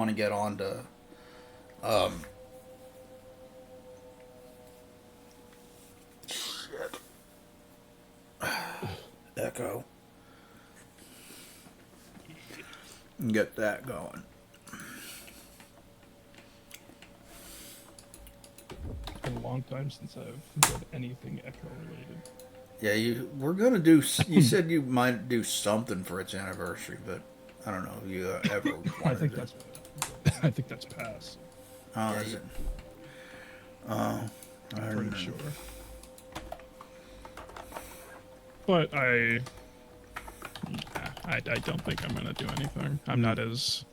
want to get on to um, shit. Echo and get that going. It's been a long time since I've done anything Echo related. Yeah, we're gonna do. You said you might do something for its anniversary, but I don't know if you ever I wanted think to. that's I think that's pass. Oh, Yeah, is it? Oh, I I'm don't pretty know. sure. But I don't think I'm gonna do anything. I'm Mm. not as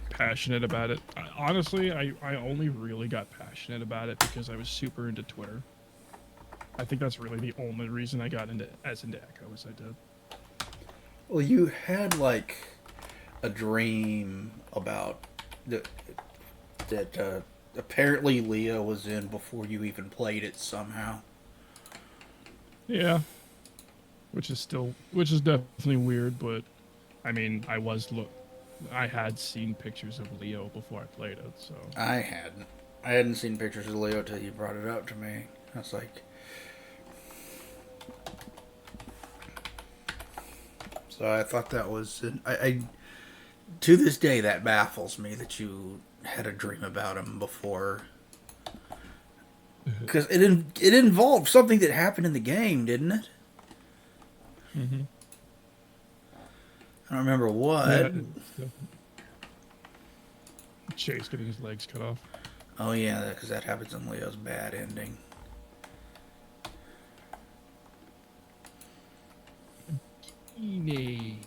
passionate about it. Honestly, I only really got passionate about it because I was super into Twitter. I think that's really the only reason I got into Echo as I did. Well, you had like a dream about that that apparently Leo was in before you even played it somehow. Yeah, which is definitely weird, but I mean, I had seen pictures of Leo before I played it, so I hadn't. I hadn't seen pictures of Leo till you brought it up to me. I was like, so I thought that was. I to this day that baffles me that you had a dream about him before, because it involved something that happened in the game, didn't it? hmm I don't remember yeah, what. Chase getting his legs cut off. Oh yeah, because that happens in Leo's bad ending. Teenage.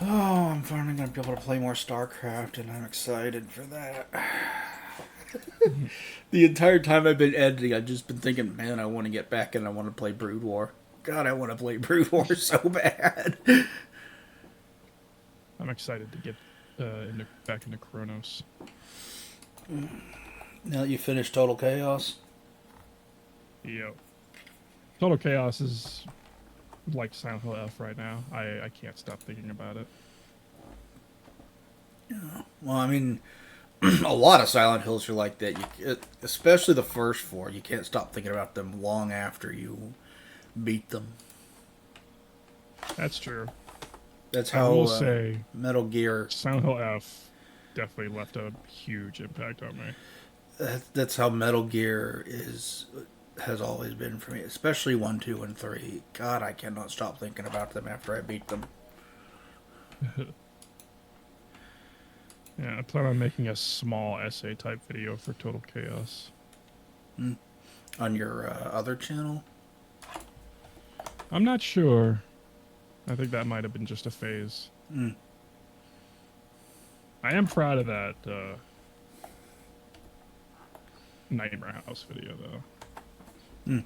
Oh, I'm finally gonna be able to play more StarCraft, and I'm excited for that. The entire time I've been editing, I've just been thinking, man, I want to get back and I want to play Brood War. God, I want to play Brood War so bad. I'm excited to get back into Kronos. Now that you finished Total Chaos, Yo, Total Chaos is like Silent Hill F right now. I can't stop thinking about it. well, I mean, a lot of Silent Hills are like that. Especially the first four, you can't stop thinking about them long after you beat them. That's true. That's I how will say Metal Gear. Silent Hill F definitely left a huge impact on me. That's how Metal Gear is has always been for me, especially 1, 2, and 3. God, I cannot stop thinking about them after I beat them. Yeah, I plan on making a small essay type video for Total Chaos. Mm. On your other channel. I'm not sure. I think that might have been just a phase. Mm. I am proud of that Nightmare House video, though. Mm.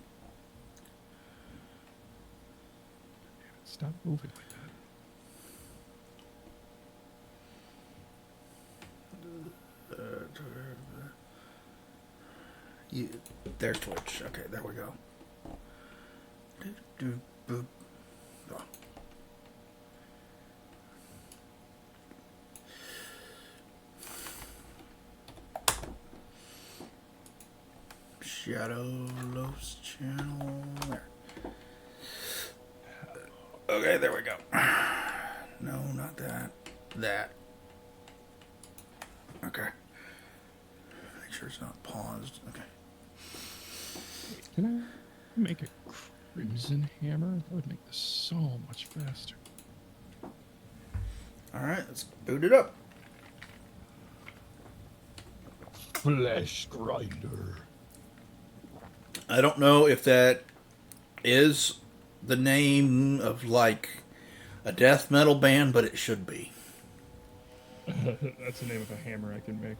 Stop moving like You, there's Twitch. Okay, there we go. Oh. Shadowless channel. There. Okay, there we go. No, not that. That. Okay. Make sure it's not paused. Okay. that. Can I make a crimson hammer? That would make this so much faster. Alright, let's boot it up. Flesh grinder. I don't know if that is the name of like a death metal band, but it should be. That's the name of a hammer I can make.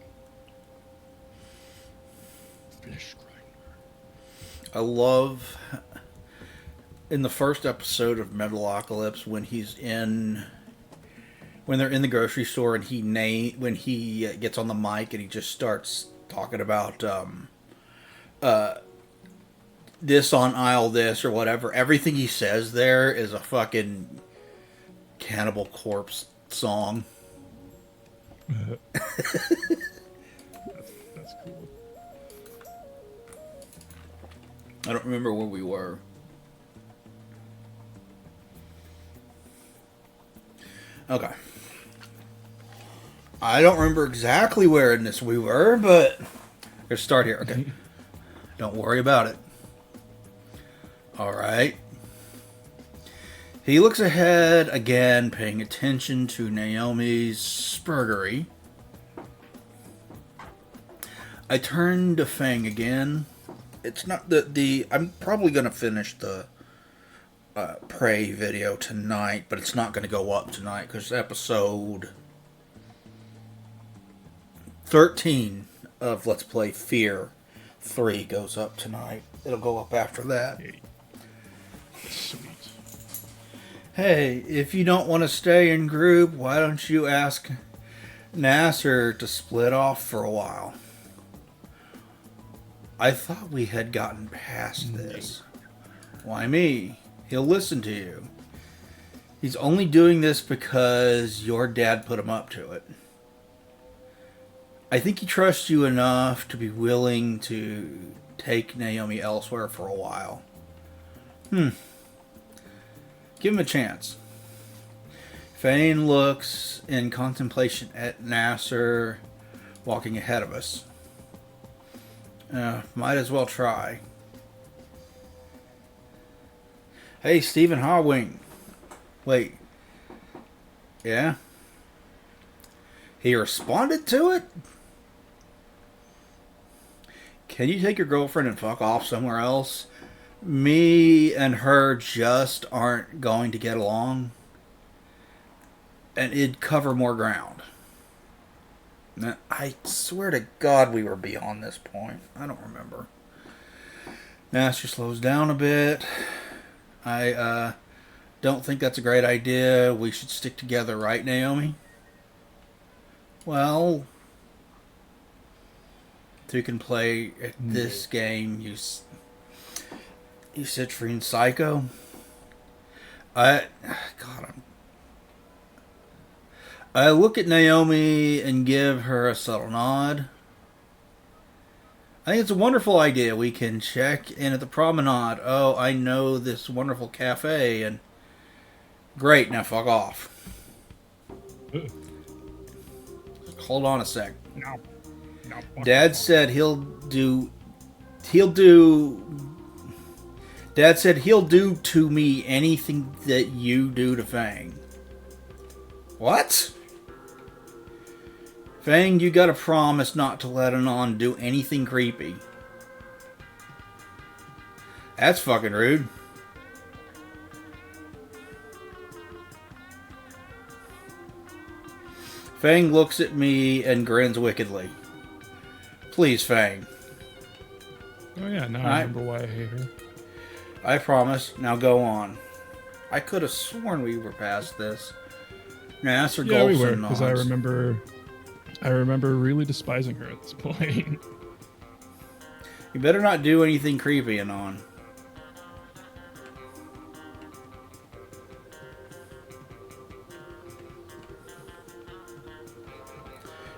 Flesh grinder. I love in the first episode of Metalocalypse when they're in the grocery store and when he gets on the mic and he just starts talking about this on aisle this or whatever. Everything he says there is a fucking Cannibal Corpse song. That's cool. I don't remember where we were. Okay. I don't remember exactly where in this we were, but let's start here. Okay. Don't worry about it. Alright. He looks ahead again, paying attention to Naomi's spurgery. I turn to Fang again. It's not the I'm probably going to finish the Prey video tonight, but it's not going to go up tonight because episode 13 of Let's Play Fear 3 goes up tonight. It'll go up after that. Sweet. Hey, if you don't want to stay in group, why don't you ask Nasser to split off for a while? I thought we had gotten past this. Why me? He'll listen to you. He's only doing this because your dad put him up to it. I think he trusts you enough to be willing to take Naomi elsewhere for a while. Give him a chance. Fane looks in contemplation at Nasser walking ahead of us. Might as well try. Hey, Stephen Hawwing. Wait. Yeah? He responded to it? Can you take your girlfriend and fuck off somewhere else? Me and her just aren't going to get along. And it'd cover more ground. Now, I swear to God we were beyond this point. I don't remember. Master slows down a bit. I don't think that's a great idea. We should stick together, right, Naomi? Well, if you can play at this game, you citrine psycho. I look at Naomi and give her a subtle nod. I think it's a wonderful idea. We can check in at the promenade. Oh, I know this wonderful cafe, and great, now fuck off. Hold on a sec. No. Dad said he'll do to me anything that you do to Fang. What? Fang, you gotta promise not to let Anon do anything creepy. That's fucking rude. Fang looks at me and grins wickedly. Please, Fang. Oh yeah, now I remember why I hate her. I promise. Now go on. I could have sworn we were past this. Nasser Yeah, we gulps were, and because I remember really despising her at this point. You better not do anything creepy, Anon.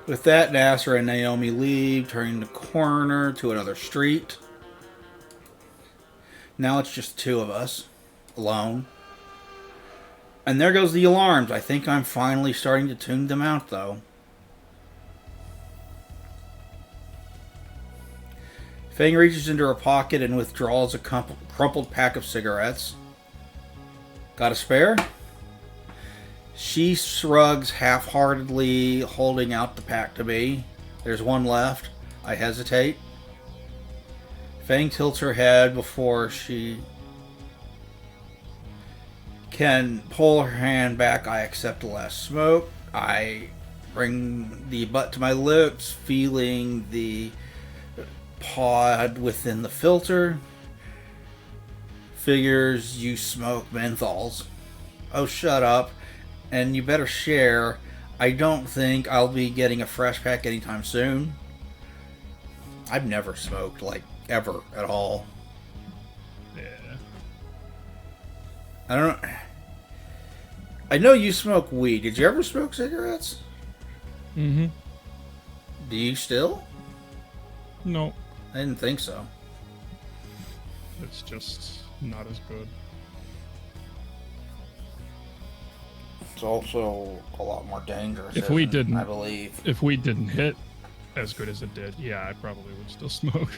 With that, Nasser and Naomi leave, turning the corner to another street. Now it's just the two of us, alone. And there goes the alarms. I think I'm finally starting to tune them out, though. Fang reaches into her pocket and withdraws a crumpled pack of cigarettes. Got a spare? She shrugs half-heartedly, holding out the pack to me. There's one left. I hesitate. Fang tilts her head before she can pull her hand back. I accept the last smoke. I bring the butt to my lips, feeling the pod within the filter. Figures you smoke menthols. Oh, shut up. And you better share. I don't think I'll be getting a fresh pack anytime soon. I've never smoked like ever at all. Yeah. I don't. I know you smoke weed. Did you ever smoke cigarettes? Mm-hmm. Do you still? No, I didn't think so. it's just not as good. It's also a lot more dangerous. If we isn't it? didn't- I believe. If weed didn't hit as good as it did, yeah, I probably would still smoke.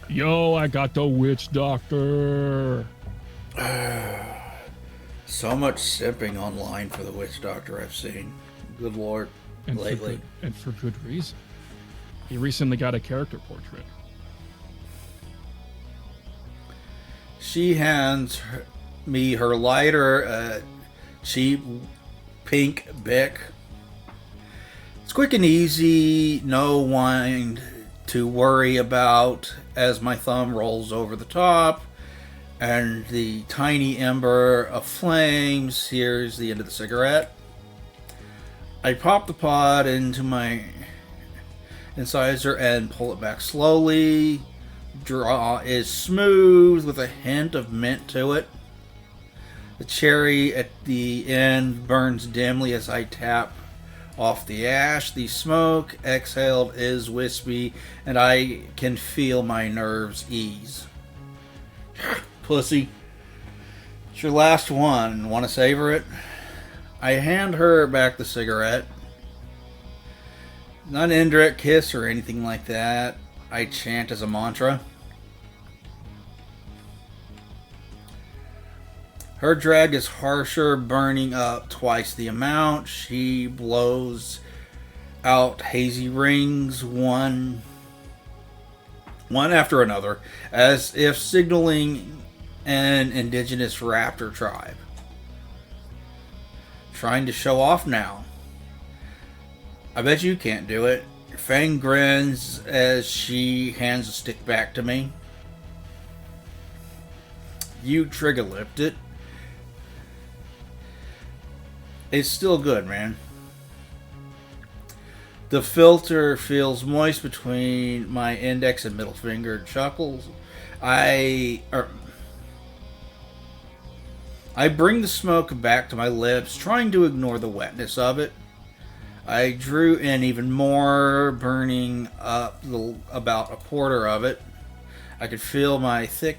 Yo, I got the witch doctor. So much simping online for the witch doctor I've seen. Good lord. And Lately. for good reason. He recently got a character portrait. She hands me her lighter, cheap pink Bic. It's quick and easy, no one to worry about as my thumb rolls over the top and the tiny ember of flame sears the end of the cigarette. I pop the pod into my incisor and pull it back slowly. Draw is smooth with a hint of mint to it. The cherry at the end burns dimly as I tap off the ash. The smoke exhaled is wispy, and I can feel my nerves ease. Pussy. It's your last one. Want to savor it? I hand her back the cigarette. Not an indirect kiss or anything like that. I chant as a mantra. Her drag is harsher, burning up twice the amount. She blows out hazy rings, one after another, as if signaling an indigenous raptor tribe. Trying to show off now. I bet you can't do it. Fang grins as she hands the stick back to me. You trigger-lipped it. It's still good, man. The filter feels moist between my index and middle finger and chuckles. I bring the smoke back to my lips, trying to ignore the wetness of it. I drew in even more, burning up about a quarter of it. I could feel my skin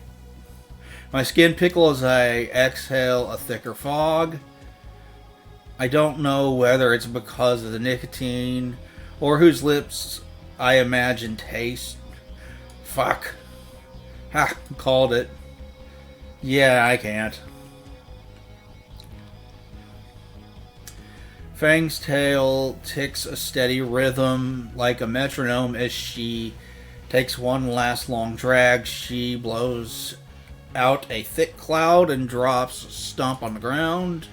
pickle as I exhale a thicker fog. I don't know whether it's because of the nicotine or whose lips I imagine taste. Fuck. Ha, called it. Yeah, I can't. Fang's tail ticks a steady rhythm like a metronome as she takes one last long drag. She blows out a thick cloud and drops a stump on the ground.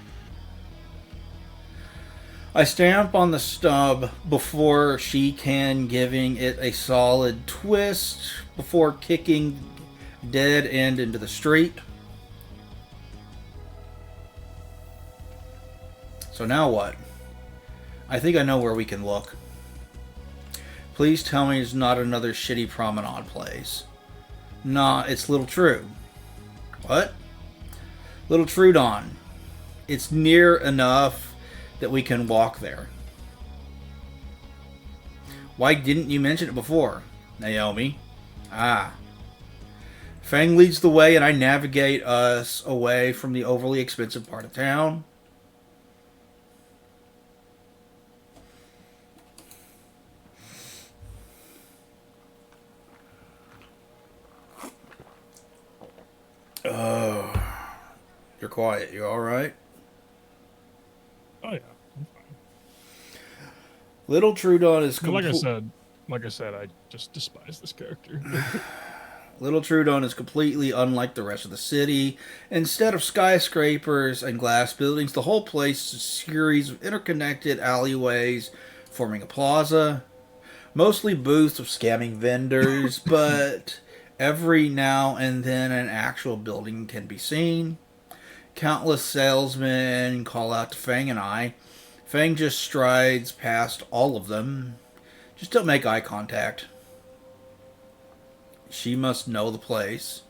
I stamp on the stub before she can, giving it a solid twist before kicking dead end into the street. So now what? I think I know where we can look. Please tell me it's not another shitty promenade place. Nah, it's Little True. What? Little Trudon. It's near enough that we can walk there. Why didn't you mention it before, Naomi? Ah. Fang leads the way and I navigate us away from the overly expensive part of town. Oh, you're quiet. You all right? Oh yeah, I'm fine. Little Trudon is Like I said, I just despise this character. Little Trudon is completely unlike the rest of the city. Instead of skyscrapers and glass buildings, the whole place is a series of interconnected alleyways forming a plaza. Mostly booths of scamming vendors, but every now and then an actual building can be seen. Countless salesmen call out to Fang and I. Fang just strides past all of them. Just don't make eye contact. She must know the place.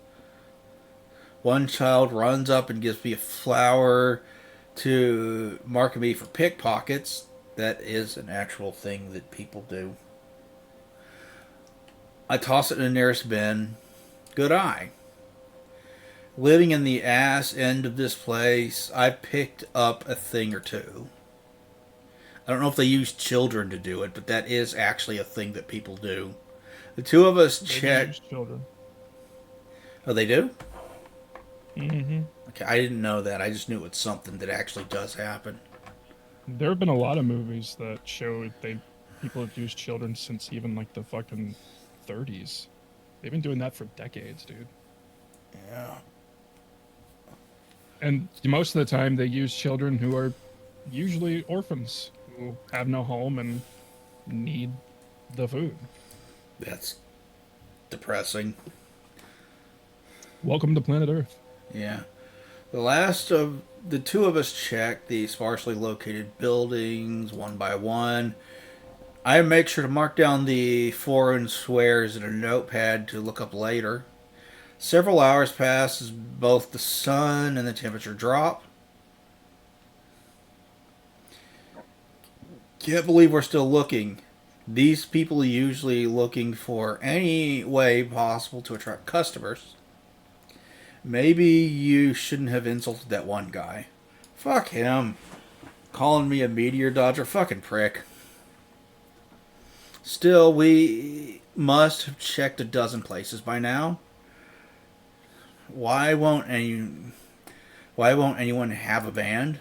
One child runs up and gives me a flower to mark me for pickpockets. That is an actual thing that people do. I toss it in the nearest bin. Good eye. Living in the ass end of this place, I picked up a thing or two. I don't know if they use children to do it, but that is actually a thing that people do. The two of us checked. Children. Oh, they do? Mm-hmm. Okay, I didn't know that. I just knew it's something that actually does happen. There have been a lot of movies that show people have used children since even like the fucking 30s. They've been doing that for decades, dude. Yeah. And most of the time, they use children who are usually orphans who have no home and need the food. That's depressing. Welcome to planet Earth. Yeah. The last of the two of us checked the sparsely located buildings one by one. I make sure to mark down the foreign swears in a notepad to look up later. Several hours pass as both the sun and the temperature drop. Can't believe we're still looking. These people are usually looking for any way possible to attract customers. Maybe you shouldn't have insulted that one guy. Fuck him. Calling me a meteor dodger? Fucking prick. Still, we must have checked a dozen places by now. Why won't anyone have a band?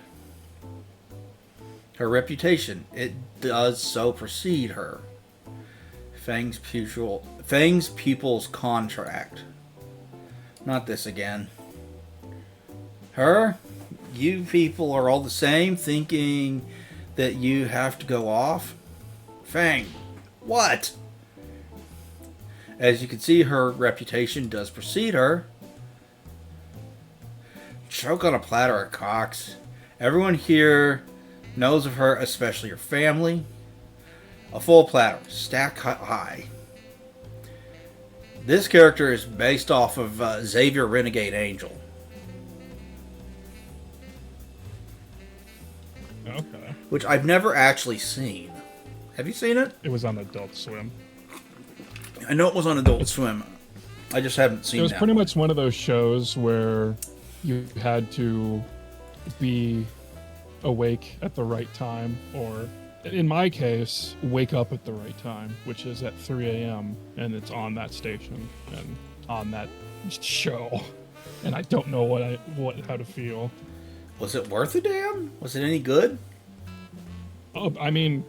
Her reputation, it does so precede her. Fang's pupil's contract. Not this again. Her? You people are all the same, thinking that you have to go off? Fang, what? As you can see, her reputation does precede her. Choke on a platter of cocks. Everyone here knows of her, especially her family. A full platter, stacked high. This character is based off of Xavier Renegade Angel. Okay. Which I've never actually seen. Have you seen it? It was on Adult Swim. I know it was on Adult Swim. I just haven't seen it. It was pretty much one of those shows where you had to be awake at the right time, or in my case, wake up at the right time, which is at 3 a.m. and it's on that station and on that show, and I don't know how to feel. Was it worth a damn? Was it any good? Oh, I mean,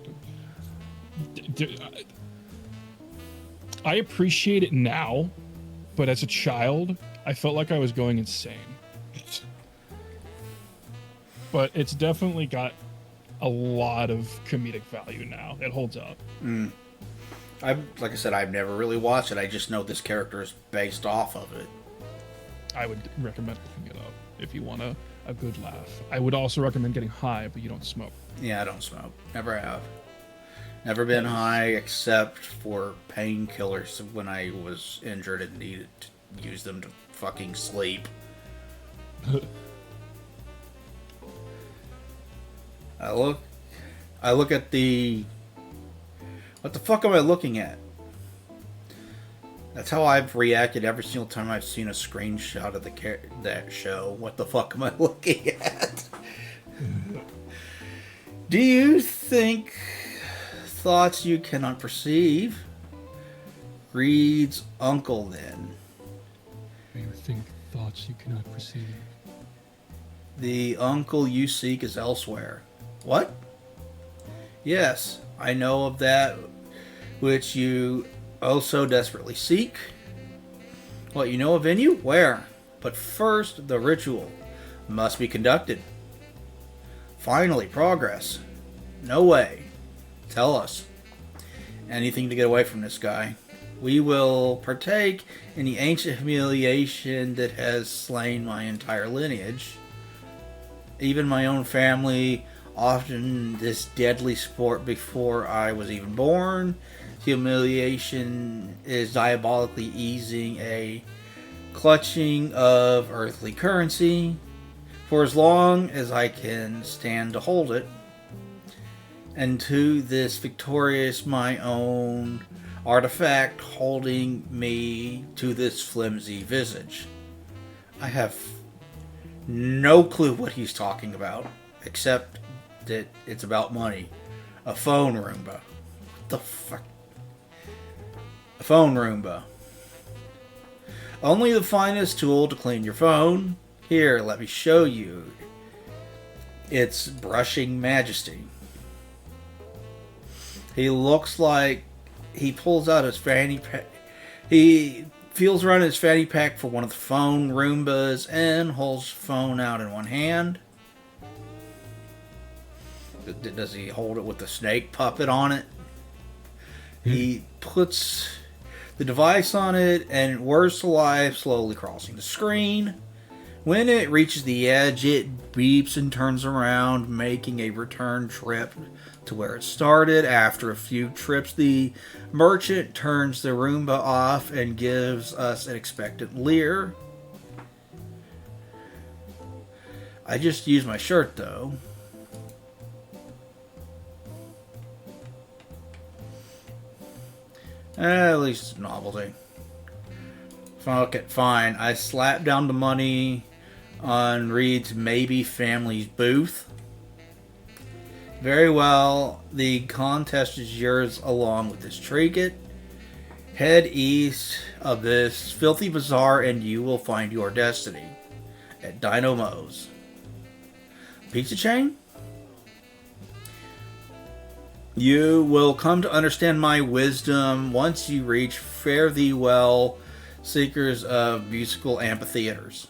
I appreciate it now, but as a child, I felt like I was going insane. But it's definitely got a lot of comedic value now. It holds up. Like I said, I've never really watched it. I just know this character is based off of it. I would recommend looking it up if you want a good laugh. I would also recommend getting high, but you don't smoke. Yeah, I don't smoke. Never have. Never been high except for painkillers when I was injured and needed to use them to fucking sleep. I look at the... What the fuck am I looking at? That's how I've reacted every single time I've seen a screenshot of that show. What the fuck am I looking at? Do you think thoughts you cannot perceive? Reed's uncle, then. Do you think thoughts you cannot perceive? The uncle you seek is elsewhere. What? Yes, I know of that which you oh so desperately seek. What, you know a venue? Where? But first, the ritual must be conducted. Finally, progress. No way. Tell us. Anything to get away from this guy. We will partake in the ancient humiliation that has slain my entire lineage. Even my own family, often this deadly sport before I was even born, Humiliation is diabolically easing a clutching of earthly currency for as long as I can stand to hold it. And to this victorious my own artifact holding me to this flimsy visage. I have no clue what he's talking about, except that it's about money. A phone Roomba. What the fuck? A phone Roomba. Only the finest tool to clean your phone. Here, let me show you. It's brushing majesty. He looks like he pulls out his fanny pack. He feels around his fanny pack for one of the phone Roombas and holds the phone out in one hand. Does he hold it with the snake puppet on it? He puts the device on it and words to life slowly crossing the screen. When it reaches the edge, it beeps and turns around, making a return trip to where it started. After a few trips, the merchant turns the Roomba off and gives us an expectant leer. I just used my shirt, though. At least it's a novelty. Okay, fine. I slapped down the money on Reed's Maybe Family's booth. Very well. The contest is yours along with this trinket. Head east of this filthy bazaar and you will find your destiny at Dino Mo's. Pizza chain? You will come to understand my wisdom once you reach Fare Thee Well, seekers of musical amphitheaters.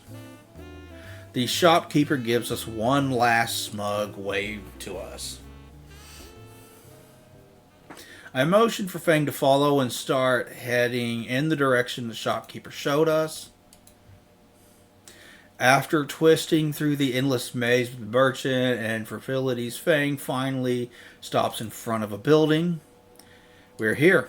The shopkeeper gives us one last smug wave to us. I motioned for Fang to follow and start heading in the direction the shopkeeper showed us. After twisting through the endless maze with the merchant and facilities, Fang finally stops in front of a building. We're here.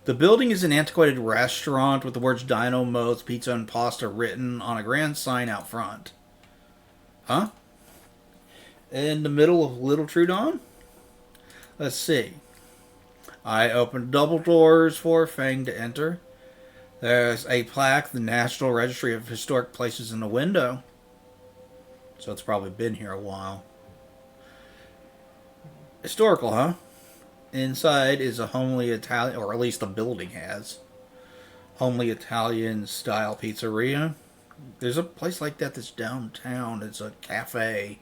The building is an antiquated restaurant with the words Dino Mo's Pizza and Pasta written on a grand sign out front. Huh? In the middle of Little Trudon? Let's see. I opened double doors for Fang to enter. There's a plaque, the National Registry of Historic Places in the window. So it's probably been here a while. Historical, huh? Inside is a homely Italian, or at least the building has. Homely Italian style pizzeria. There's a place like that that's downtown. It's a cafe.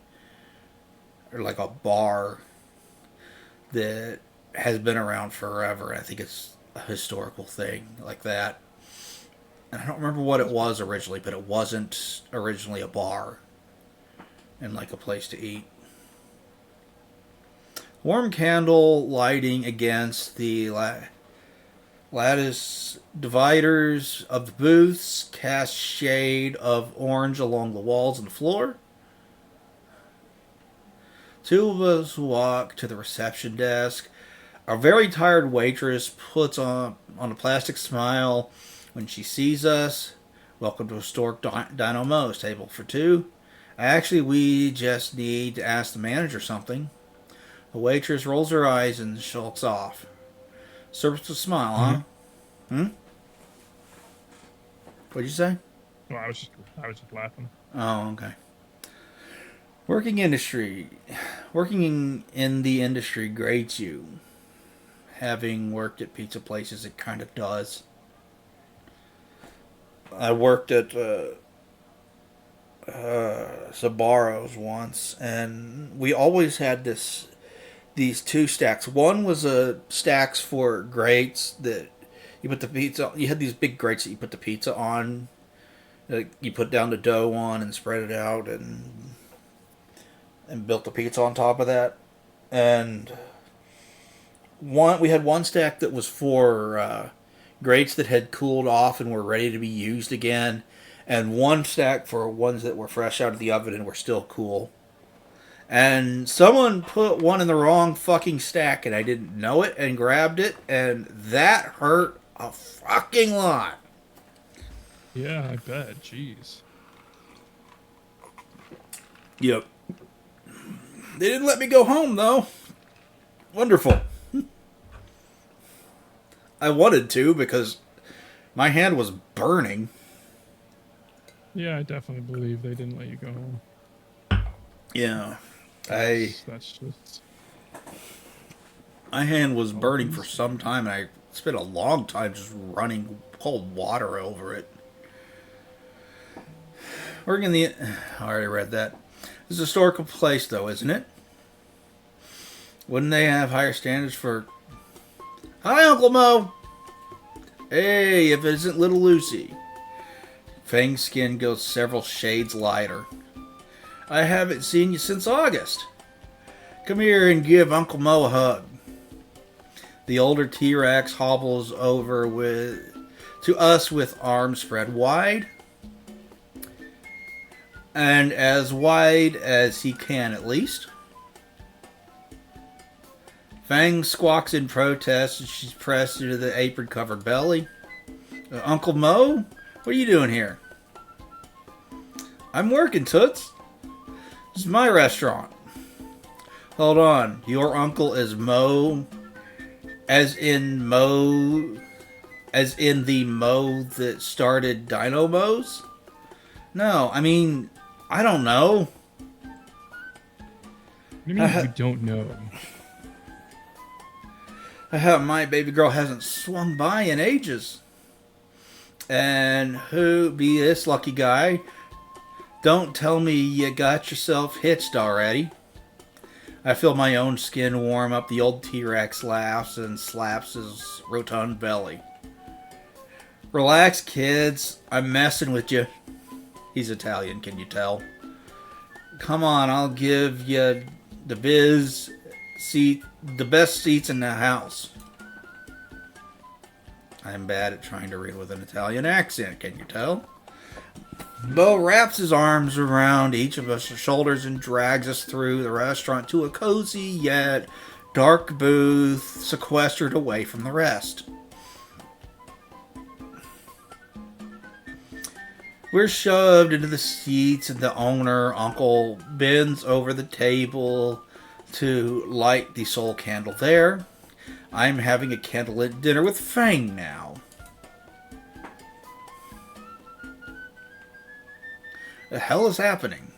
Or like a bar that has been around forever. I think it's a historical thing like that. And I don't remember what it was originally, but it wasn't originally a bar and like a place to eat. Warm candle lighting against the lattice dividers of the booths cast shade of orange along the walls and the floor. Two of us walk to the reception desk. Our very tired waitress puts on a plastic smile when she sees us. Welcome to Historic Dino Mo's, table for two. Actually, we just need to ask the manager something. The waitress rolls her eyes and shulks off. Serves with a smile, huh? Hmm? What'd you say? Well, I was just laughing. Oh, okay. Working in the industry grades you. Having worked at pizza places, it kind of does. I worked at Sabaro's once, and we always had these two stacks. One was stacks for grates that you put the pizza. You had these big grates that you put the pizza on. You put down the dough on and spread it out, and built the pizza on top of that. And we had one stack that was for grates that had cooled off and were ready to be used again, and one stack for ones that were fresh out of the oven and were still cool. And someone put one in the wrong fucking stack, and I didn't know it, and grabbed it, and that hurt a fucking lot. Yeah, I bet. Jeez. Yep. They didn't let me go home, though. Wonderful. I wanted to, because my hand was burning. Yeah, I definitely believe they didn't let you go home. Yeah. That's just. My hand was burning for some time, and I spent a long time just running cold water over it. Working in the... I already read that. It's a historical place, though, isn't it? Wouldn't they have higher standards for... Hi, Uncle Mo! Hey, if it isn't Little Lucy. Fang's skin goes several shades lighter. I haven't seen you since August. Come here and give Uncle Mo a hug. The older T-Rex hobbles over to us with arms spread wide. And as wide as he can, at least. Fang squawks in protest as she's pressed into the apron-covered belly. Uncle Mo? What are you doing here? I'm working, Toots. This is my restaurant. Hold on. Your uncle is Mo... As in the Mo that started Dino Mo's? No, I mean, I don't know. What do you mean you don't know? My baby girl hasn't swung by in ages. And who be this lucky guy? Don't tell me you got yourself hitched already. I feel my own skin warm up. The old T-Rex laughs and slaps his rotund belly. Relax, kids. I'm messing with you. He's Italian, can you tell? Come on, I'll give you the best seats in the house. I'm bad at trying to read with an Italian accent, can you tell? Bo wraps his arms around each of us shoulders and drags us through the restaurant to a cozy yet dark booth sequestered away from the rest. We're shoved into the seats and the owner, Uncle, bends over the table to light the sole candle there. I'm having a candlelit dinner with Fang now. The hell is happening?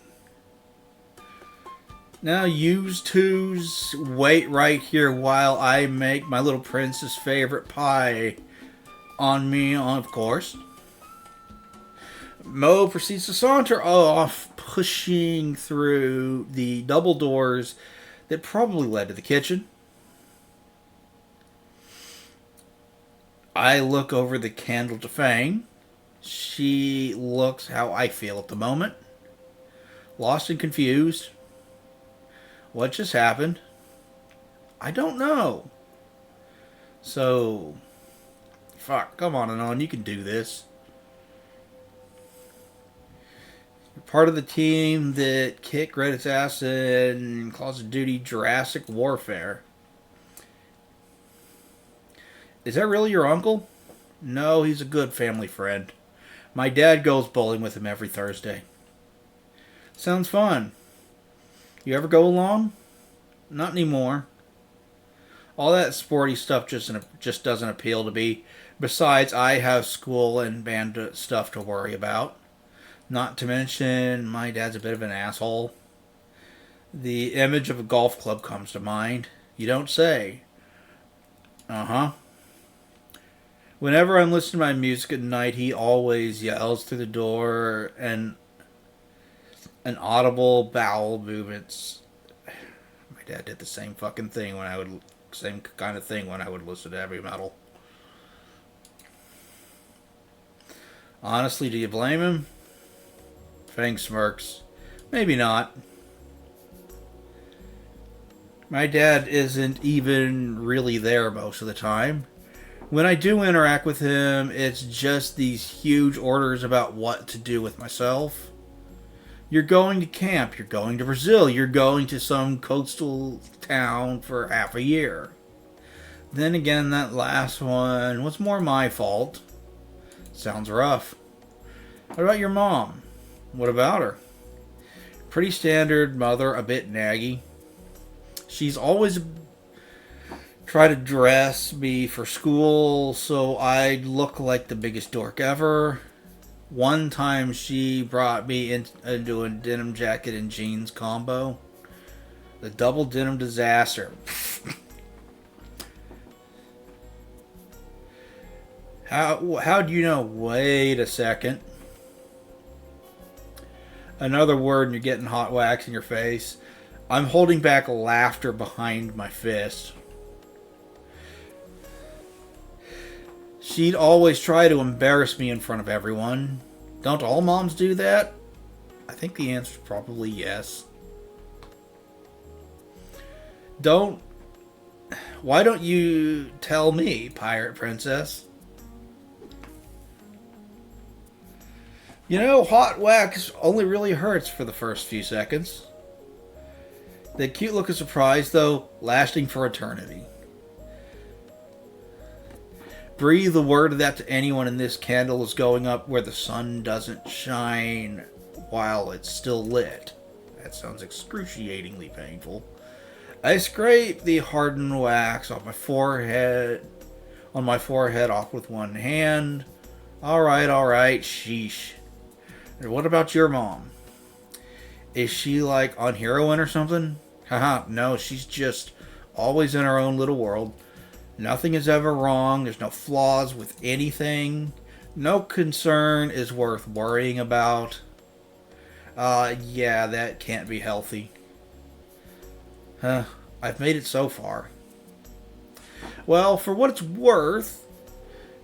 Now yous twos wait right here while I make my little princess favorite pie. On me, of course. Mo proceeds to saunter off, pushing through the double doors that probably led to the kitchen. I look over the candle to Fang. She looks how I feel at the moment. Lost and confused. What just happened? I don't know. So, fuck, come on and on, you can do this. You're part of the team that kicked Reddit's ass in Call of Duty Jurassic Warfare. Is that really your uncle? No, he's a good family friend. My dad goes bowling with him every Thursday. Sounds fun. You ever go along? Not anymore. All that sporty stuff just doesn't appeal to me. Besides, I have school and band stuff to worry about. Not to mention, my dad's a bit of an asshole. The image of a golf club comes to mind. You don't say. Uh-huh. Whenever I'm listening to my music at night, he always yells through the door and an audible bowel movements. My dad did the same fucking thing same kind of thing when I would listen to heavy metal. Honestly, do you blame him? Fang smirks. Maybe not. My dad isn't even really there most of the time. When I do interact with him, it's just these huge orders about what to do with myself. You're going to camp. You're going to Brazil. You're going to some coastal town for half a year. Then again, that last one was more my fault. Sounds rough. What about your mom? What about her? Pretty standard mother, a bit naggy. She's always tried to dress me for school so I look like the biggest dork ever. One time she brought me into a denim jacket and jeans combo. The double denim disaster. How do you know? Wait a second. Another word and you're getting hot wax in your face. I'm holding back laughter behind my fist. She'd always try to embarrass me in front of everyone. Don't all moms do that? I think the answer is probably yes. Why don't you tell me, pirate princess? You know, hot wax only really hurts for the first few seconds. The cute look of surprise, though, lasting for eternity. Breathe the word of that to anyone and this candle is going up where the sun doesn't shine while it's still lit. That sounds excruciatingly painful. I scrape the hardened wax off my forehead off with one hand. Alright, sheesh. What about your mom? Is she like on heroin or something? Haha, no, she's just always in her own little world. Nothing is ever wrong. There's no flaws with anything. No concern is worth worrying about. Yeah, that can't be healthy. I've made it so far. Well, for what it's worth,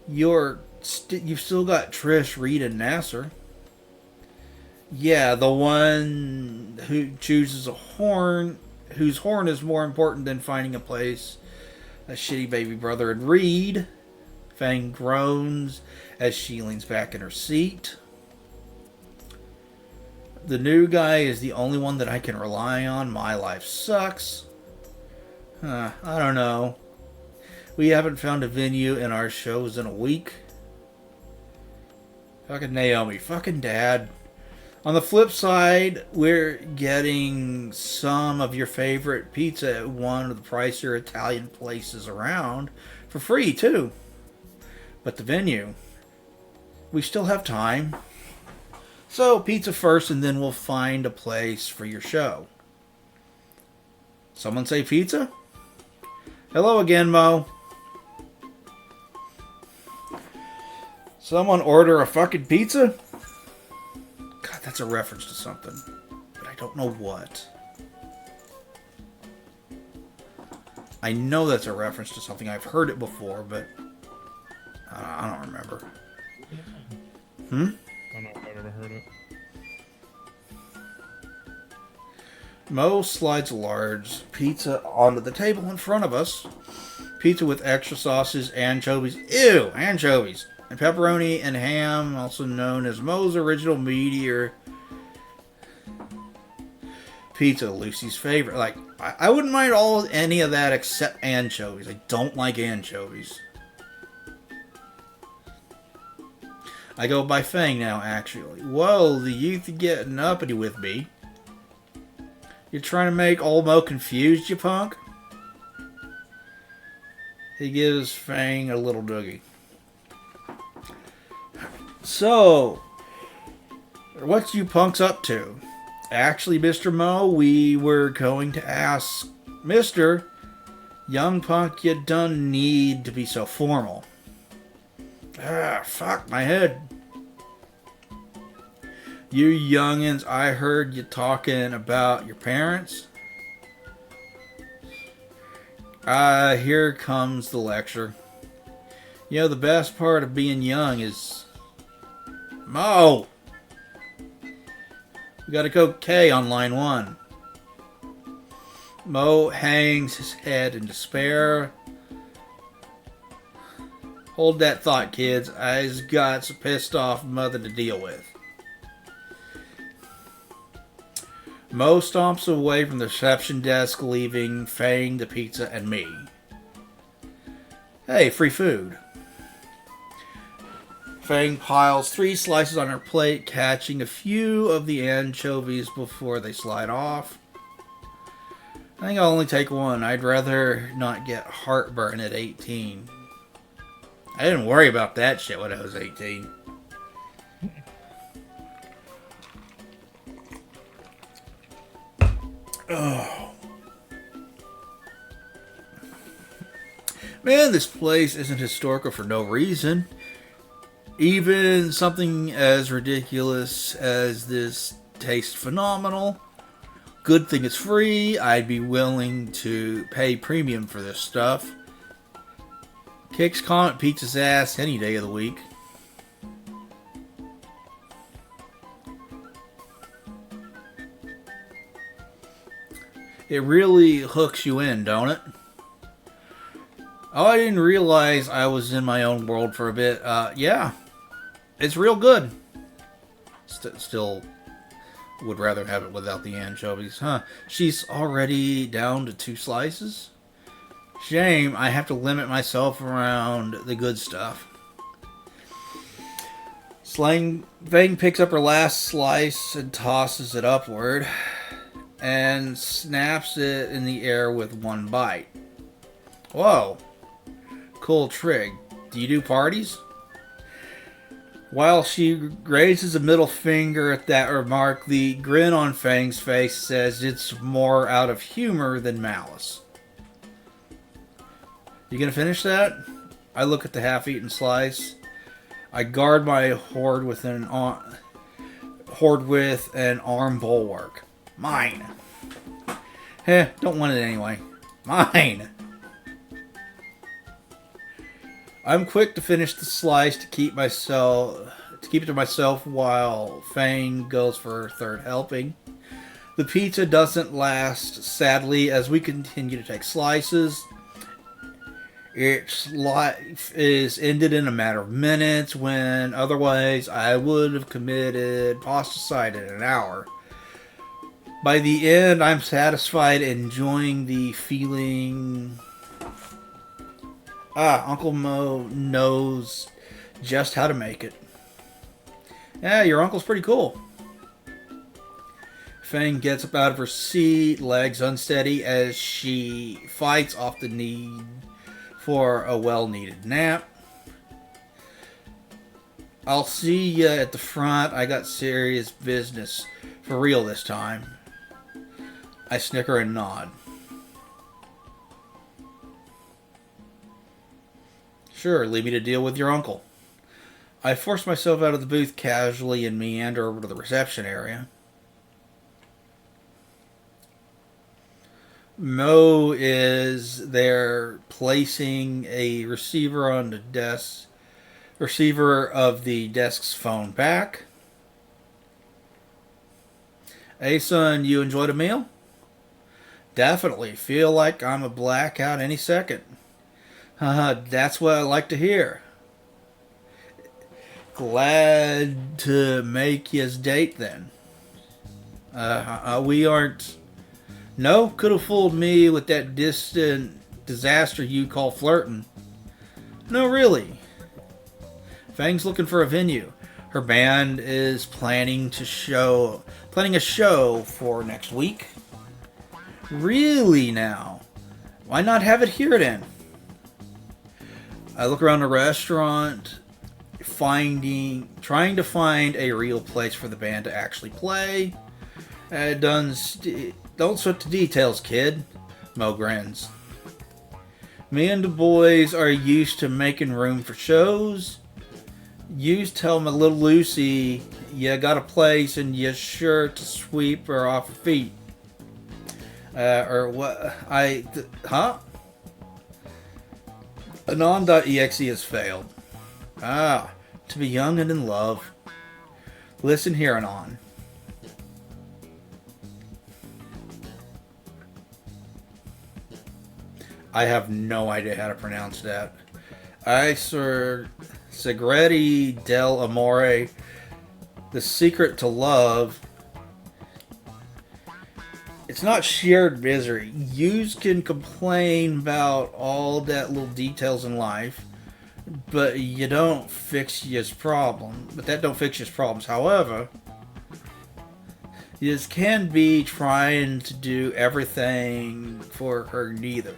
you've still got Trish, Reed, and Nasser. Yeah, the one who chooses whose horn is more important than finding a place. A shitty baby brother and Reed. Fang groans as she leans back in her seat. The new guy is the only one that I can rely on. My life sucks. I don't know. We haven't found a venue in our shows in a week. Fucking Naomi. Fucking Dad. On the flip side, we're getting some of your favorite pizza at one of the pricier Italian places around for free, too. But the venue, we still have time. So, pizza first, and then we'll find a place for your show. Someone say pizza? Hello again, Mo. Someone order a fucking pizza? God, that's a reference to something, but I don't know what. I know that's a reference to something. I've heard it before, but I don't remember. I don't know if I've ever heard it. Mo slides a large pizza onto the table in front of us. Pizza with extra sauces, anchovies. Ew, anchovies. And pepperoni and ham, also known as Mo's Original Meteor Pizza, Lucy's favorite. Like, I wouldn't mind any of that except anchovies. I don't like anchovies. I go by Fang now, actually. Whoa, the youth are getting uppity with me. You're trying to make old Mo confused, you punk? He gives Fang a little doogie. So, what's you punks up to? Actually, Mr. Mo, we were going to ask Mr. Young punk, you don't need to be so formal. Fuck my head. You youngins, I heard you talking about your parents. Here comes the lecture. You know, the best part of being young is... Mo! We got a code K on line 1. Mo hangs his head in despair. Hold that thought, kids. I's got some pissed off mother to deal with. Mo stomps away from the reception desk, leaving Fang, the pizza, and me. Hey, free food. Fang piles 3 slices on her plate, catching a few of the anchovies before they slide off. I think I'll only take 1. I'd rather not get heartburn at 18. I didn't worry about that shit when I was 18. Oh. Man, this place isn't historical for no reason. Even something as ridiculous as this tastes phenomenal. Good thing it's free. I'd be willing to pay premium for this stuff. Kicks Comet Pizza's ass any day of the week. It really hooks you in, don't it? Oh, I didn't realize I was in my own world for a bit. Yeah. It's real good. Still would rather have it without the anchovies. Huh. She's already down to 2 slices? Shame, I have to limit myself around the good stuff. Fang picks up her last slice and tosses it upward. And snaps it in the air with 1 bite. Whoa. Cool trig. Do you do parties? While she raises a middle finger at that remark, the grin on Fang's face says it's more out of humor than malice. You gonna finish that? I look at the half-eaten slice. I guard my hoard with an arm bulwark. Mine. Don't want it anyway. Mine. I'm quick to finish the slice to keep it to myself while Fang goes for her 3rd helping. The pizza doesn't last, sadly, as we continue to take slices. Its life is ended in a matter of minutes, when otherwise I would have committed posticide in an hour. By the end, I'm satisfied, enjoying the feeling. Uncle Mo knows just how to make it. Yeah, your uncle's pretty cool. Fang gets up out of her seat, legs unsteady as she fights off the need for a well-needed nap. I'll see ya at the front. I got serious business. For real this time. I snicker and nod. Sure, leave me to deal with your uncle. I force myself out of the booth casually and meander over to the reception area. Mo is there placing a receiver on the desk. Receiver of the desk's phone back. Hey son, you enjoyed a meal? Definitely. Feel like I'm a blackout any second. That's what I like to hear. Glad to make his date then. We aren't. No, could have fooled me with that distant disaster you call flirting. No, really. Fang's looking for a venue. Her band is planning a show for next week. Really now? Why not have it here then? I look around the restaurant, trying to find a real place for the band to actually play. Don't sweat the details, kid. Mo grins. Me and the boys are used to making room for shows. You tell my little Lucy you got a place and you're sure to sweep her off her feet. Or what? Huh? Anon.exe has failed. To be young and in love. Listen here, Anon. I have no idea how to pronounce that. Segretti del Amore. The secret to love It's not shared misery. You can complain about all that little details in life, but you don't fix his problem. But that don't fix his problems. However, you can be trying to do everything for her neither.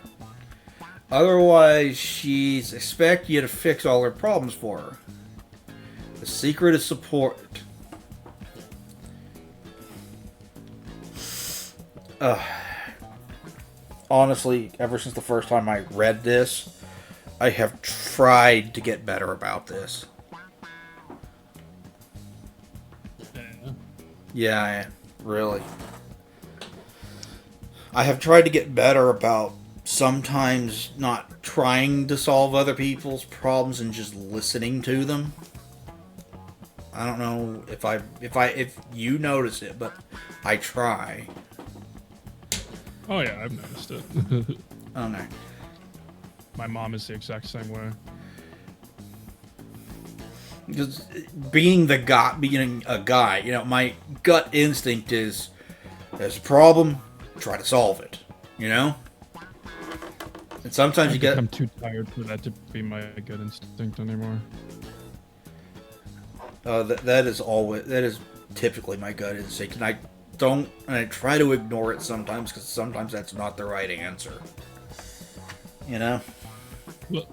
Otherwise, she's expect you to fix all her problems for her. The secret is support. Honestly, ever since the first time I read this, I have tried to get better about this. Yeah, really. I have tried to get better about sometimes not trying to solve other people's problems and just listening to them. I don't know if you notice it, but I try. Oh yeah, I've noticed it. Oh no. My mom is the exact same way. Because being a guy, my gut instinct is, there's a problem, try to solve it. And sometimes you get. I'm too tired for that to be my gut instinct anymore. That is typically my gut instinct, and I try to ignore it sometimes because sometimes that's not the right answer.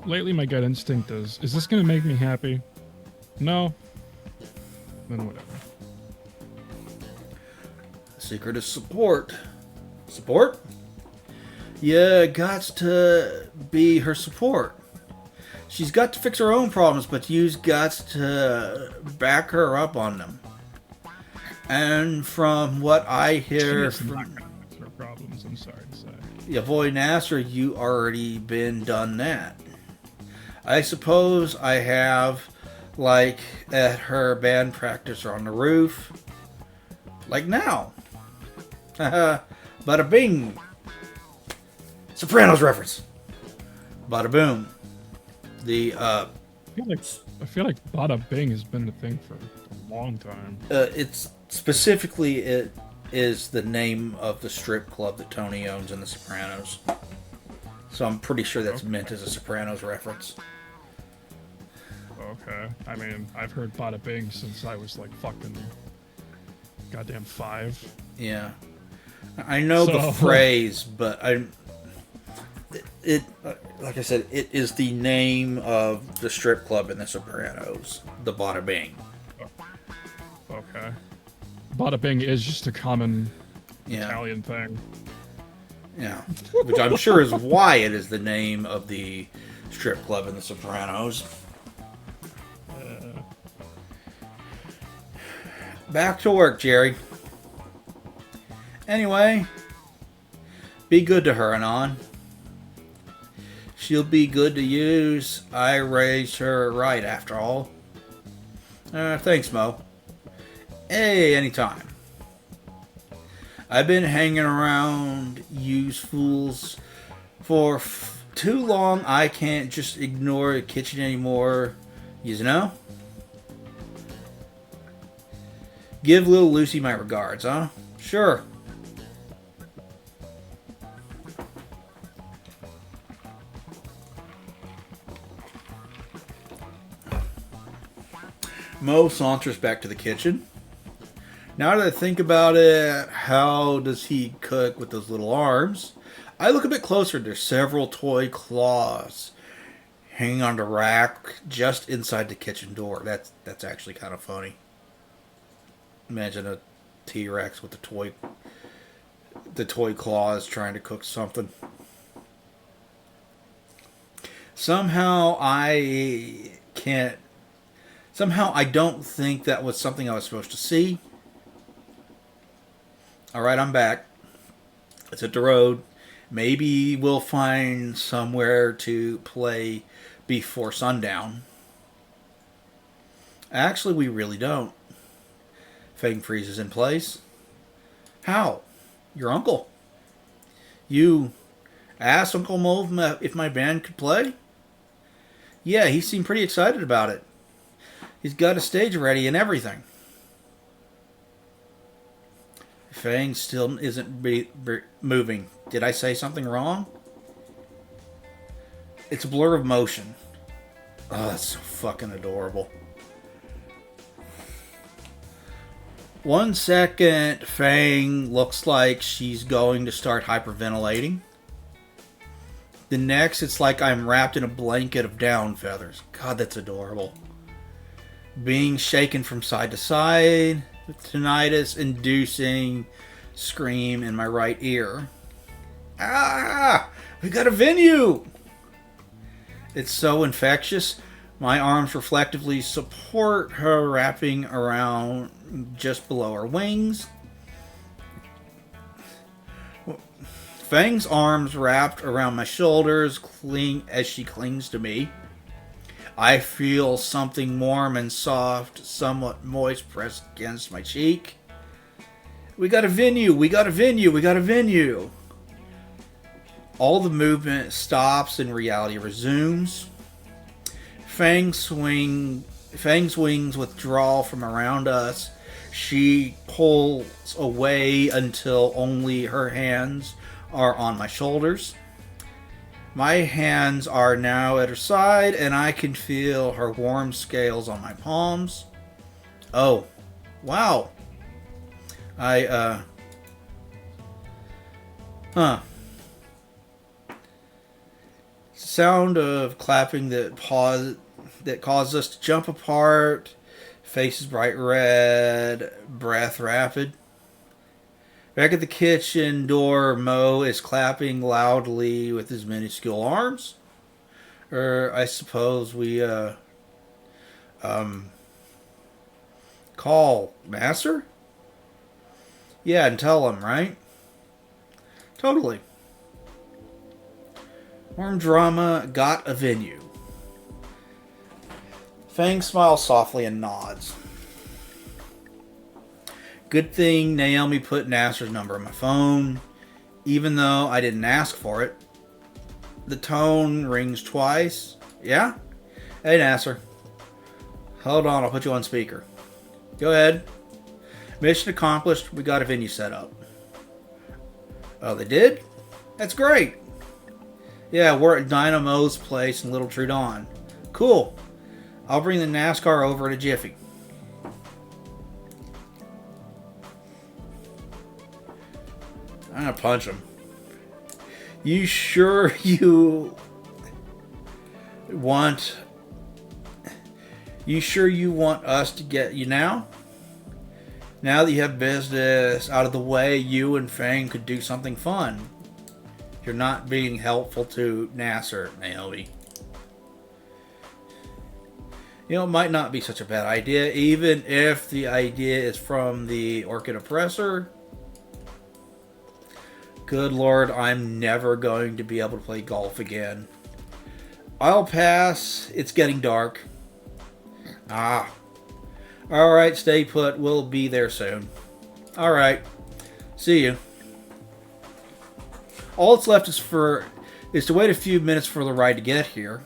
Lately, my gut instinct is this going to make me happy? No. Then whatever. The secret is support. Support? Yeah, got to be her support. She's got to fix her own problems, but you've got to back her up on them. And from what I hear from her problems, I'm sorry to say. Yeah, boy, Nasser, you already been done that. I suppose I have, like, at her band practice or on the roof. Like now. Bada bing. Sopranos reference. Bada boom. I feel like Bada Bing has been the thing for a long time. It's specifically it is the name of the strip club that Tony owns in The Sopranos. So I'm pretty sure that's meant as a Sopranos reference. Okay. I mean, I've heard Bada Bing since I was like fucking goddamn 5. Yeah. I know the phrase, but like I said, it is the name of the strip club in The Sopranos, the Bada Bing. Okay. Bada Bing is just a common Yeah. Italian thing. Yeah. Which I'm sure is why it is the name of the strip club in The Sopranos. Back to work, Jerry. Anyway, be good to her, Anon. She'll be good to use. I raised her right, after all. Thanks, Mo. Hey, anytime. I've been hanging around you fools for too long. I can't just ignore the kitchen anymore. You know? Give little Lucy my regards, huh? Sure. Mo saunters back to the kitchen. Now that I think about it, how does he cook with those little arms? I look a bit closer. There's several toy claws hanging on the rack just inside the kitchen door. That's actually kind of funny. Imagine a T-Rex with the toy claws trying to cook something. Somehow I don't think that was something I was supposed to see. Alright, I'm back. Let's hit the road. Maybe we'll find somewhere to play before sundown. Actually, we really don't. Fang freezes in place. How? Your uncle. You asked Uncle Mo if my band could play? Yeah, he seemed pretty excited about it. He's got a stage ready and everything. Fang still isn't moving. Did I say something wrong? It's a blur of motion. Oh, that's so fucking adorable. 1 second, Fang looks like she's going to start hyperventilating. The next, it's like I'm wrapped in a blanket of down feathers. God, that's adorable. Being shaken from side to side, with tinnitus-inducing scream in my right ear. Ah! We got a venue! It's so infectious. My arms reflectively support her, wrapping around just below her wings. Fang's arms wrapped around my shoulders as she clings to me. I feel something warm and soft, somewhat moist, pressed against my cheek. We got a venue! We got a venue! We got a venue! All the movement stops and reality resumes. Fang's wings withdraw from around us. She pulls away until only her hands are on my shoulders. My hands are now at her side, and I can feel her warm scales on my palms. Oh, wow. Sound of clapping that caused us to jump apart. Faces bright red, breath rapid. Back at the kitchen door, Mo is clapping loudly with his minuscule arms. I suppose we, call Master? Yeah, and tell him, right? Totally. Warm drama got a venue. Fang smiles softly and nods. Good thing Naomi put Nasser's number on my phone, even though I didn't ask for it. The tone rings twice. Yeah? Hey, Nasser. Hold on, I'll put you on speaker. Go ahead. Mission accomplished. We got a venue set up. Oh, they did? That's great. Yeah, we're at Dynamo's place in Little Trudon. Cool. I'll bring the NASCAR over in a jiffy. I'm gonna punch him. You sure you want us to get you now? Now that you have business out of the way, you and Fang could do something fun. You're not being helpful to Nasser, Naomi. You know, it might not be such a bad idea, even if the idea is from the Orchid Oppressor. Good Lord, I'm never going to be able to play golf again. I'll pass. It's getting dark. Ah. Alright, stay put. We'll be there soon. Alright. See you. All that's left is to wait a few minutes for the ride to get here.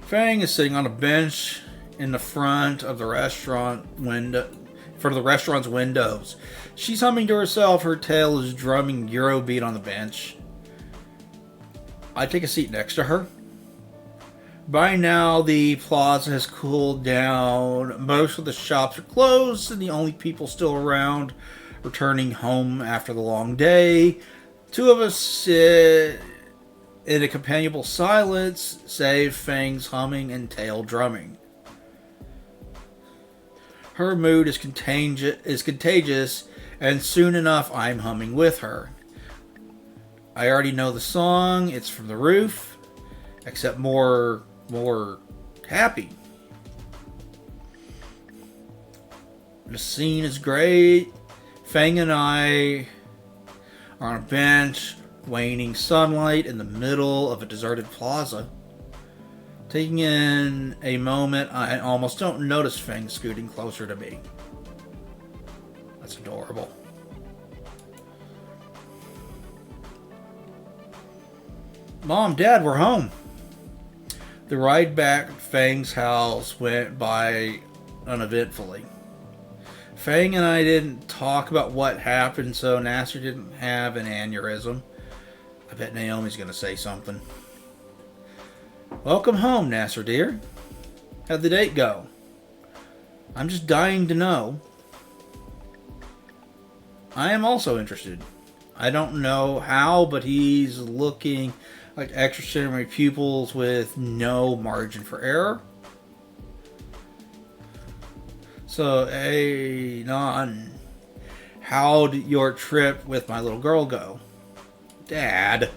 Fang is sitting on a bench in the front of the restaurant window, for the restaurant's windows. She's humming to herself. Her tail is drumming Eurobeat on the bench. I take a seat next to her. By now, the plaza has cooled down. Most of the shops are closed, and the only people still around returning home after the long day. Two of us sit in a companionable silence, save Fang's humming and tail drumming. Her mood is contagious, and soon enough, I'm humming with her. I already know the song. It's from The Roof, except more happy. The scene is great. Fang and I are on a bench, waning sunlight in the middle of a deserted plaza. Taking in a moment, I almost don't notice Fang scooting closer to me. That's adorable. Mom, Dad, we're home. The ride back to Fang's house went by uneventfully. Fang and I didn't talk about what happened, so Nasser didn't have an aneurysm. I bet Naomi's going to say something. Welcome home, Nasser dear. How'd the date go? I'm just dying to know. I am also interested. I don't know how, but he's looking like extraordinary pupils with no margin for error. So, hey, Non, how'd your trip with my little girl go? Dad.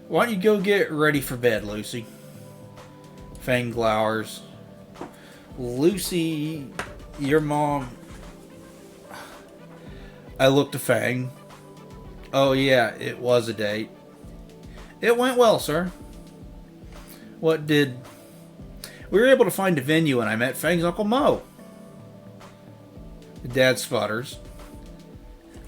Why don't you go get ready for bed, Lucy? Fang glowers. Lucy, your mom... I looked to Fang. Oh yeah, it was a date. It went well, sir. What did... We were able to find a venue and I met Fang's Uncle Mo. Dad sputters.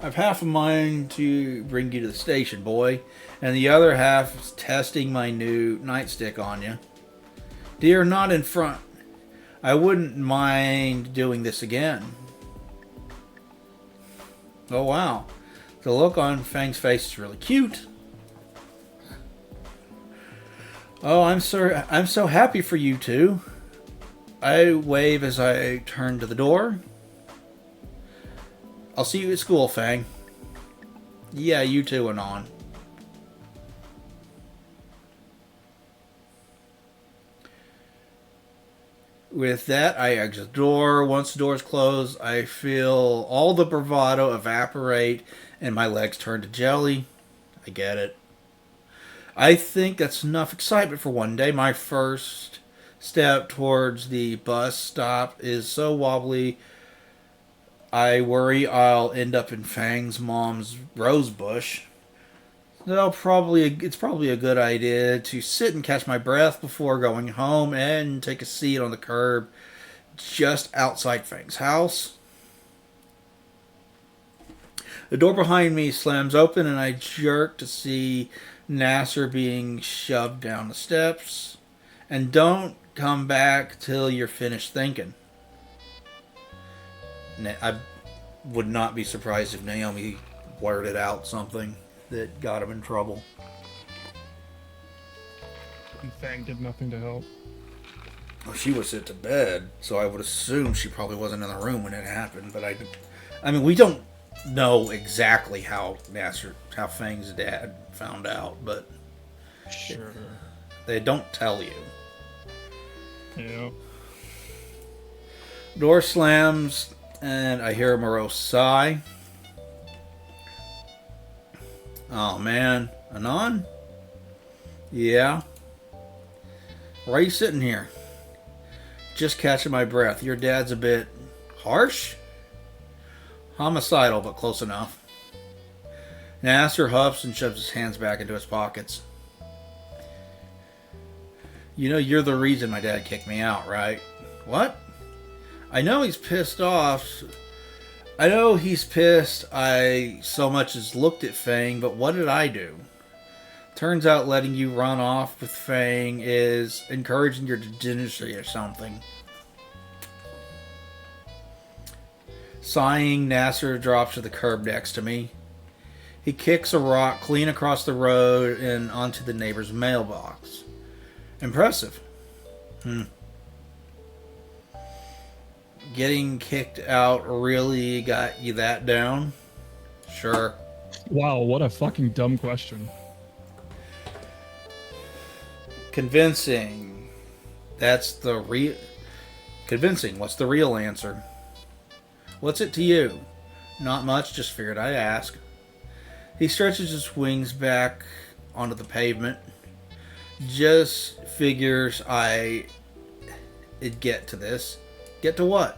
I've half a mind to bring you to the station, boy, and the other half is testing my new nightstick on you. Dear, not in front. I wouldn't mind doing this again. Oh wow. The look on Fang's face is really cute. Oh, I'm so happy for you two. I wave as I turn to the door. I'll see you at school, Fang. Yeah, you too, Anon. With that, I exit the door. Once the door is closed, I feel all the bravado evaporate and my legs turn to jelly. I get it. I think that's enough excitement for one day. My first step towards the bus stop is so wobbly, I worry I'll end up in Fang's mom's rose bush. It's probably a good idea to sit and catch my breath before going home and take a seat on the curb just outside Fang's house. The door behind me slams open and I jerk to see Nasser being shoved down the steps. And don't come back till you're finished thinking. I would not be surprised if Naomi blurted out something that got him in trouble. And Fang did nothing to help. Well, she was sent to bed, so I would assume she probably wasn't in the room when it happened. But I mean, we don't know exactly how Fang's dad found out, but Sure. they don't tell you. Yeah. Door slams, and I hear a morose sigh. Oh man, Anon? Yeah. Why are you sitting here? Just catching my breath. Your dad's a bit harsh? Homicidal, but close enough. Nasser huffs and shoves his hands back into his pockets. You know you're the reason my dad kicked me out, right? What? I know he's pissed off. I know he's pissed I so much as looked at Fang, but what did I do? Turns out letting you run off with Fang is encouraging your degeneracy or something. Sighing, Nasser drops to the curb next to me. He kicks a rock clean across the road and onto the neighbor's mailbox. Impressive. Getting kicked out really got you that down? Sure. Wow, what a fucking dumb question. Convincing. Convincing. What's the real answer? What's it to you? Not much, just figured I'd ask. He stretches his wings back onto the pavement. Just figures I'd get to this. Get to what?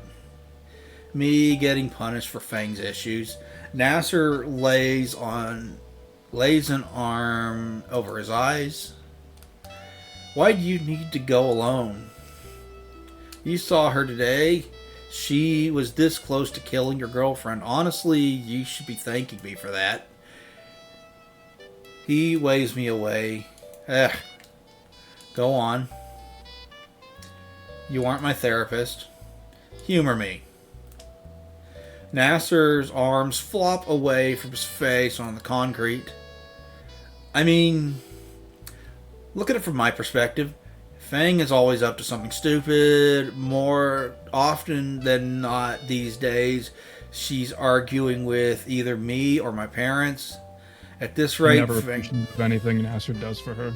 Me getting punished for Fang's issues. Nasser lays an arm over his eyes. Why do you need to go alone? You saw her today. She was this close to killing your girlfriend. Honestly, you should be thanking me for that. He waves me away. Go on. You aren't my therapist. Humor me. Nasser's arms flop away from his face on the concrete. I mean, look at it from my perspective. Fang is always up to something stupid. More often than not these days, she's arguing with either me or my parents. At this rate, Never appreciative of anything Nasser does for her.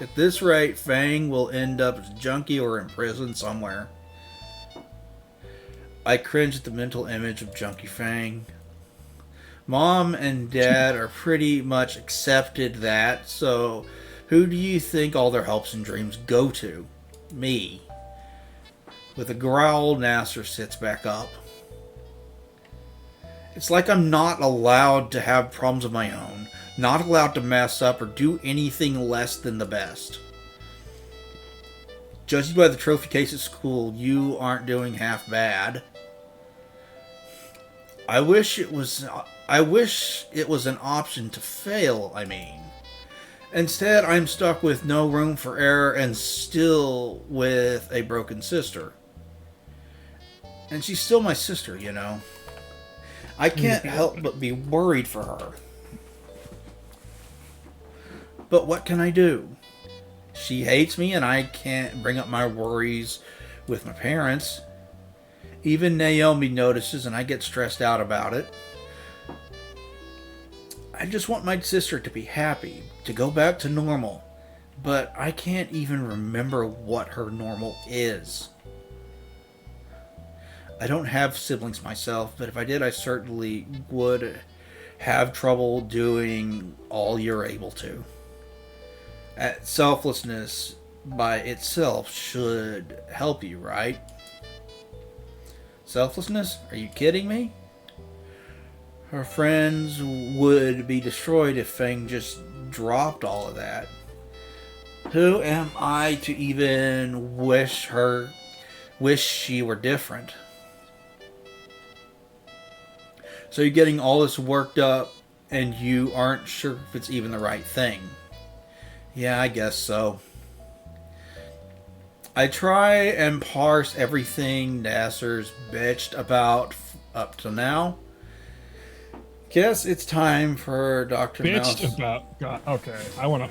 At this rate, Fang will end up as a junkie or in prison somewhere. I cringe at the mental image of Junkie Fang. Mom and Dad are pretty much accepted that, so who do you think all their hopes and dreams go to? Me. With a growl, Nasser sits back up. It's like I'm not allowed to have problems of my own, not allowed to mess up or do anything less than the best. Judging by the trophy case at school, you aren't doing half bad. I wish it was an option to fail, I mean. Instead, I'm stuck with no room for error and still with a broken sister. And she's still my sister, you know. I can't help but be worried for her. But what can I do? She hates me and I can't bring up my worries with my parents. Even Naomi notices and I get stressed out about it. I just want my sister to be happy, to go back to normal. But I can't even remember what her normal is. I don't have siblings myself, but if I did, I certainly would have trouble doing all you're able to. Selflessness by itself should help you, right? Selflessness? Are you kidding me? Her friends would be destroyed if Fang just dropped all of that. Who am I to even wish she were different? So you're getting all this worked up and you aren't sure if it's even the right thing. Yeah, I guess so. I try and parse everything Nasser's bitched about up to now. Guess it's time for Dr. Mouse. Bitched about. God, okay, I want to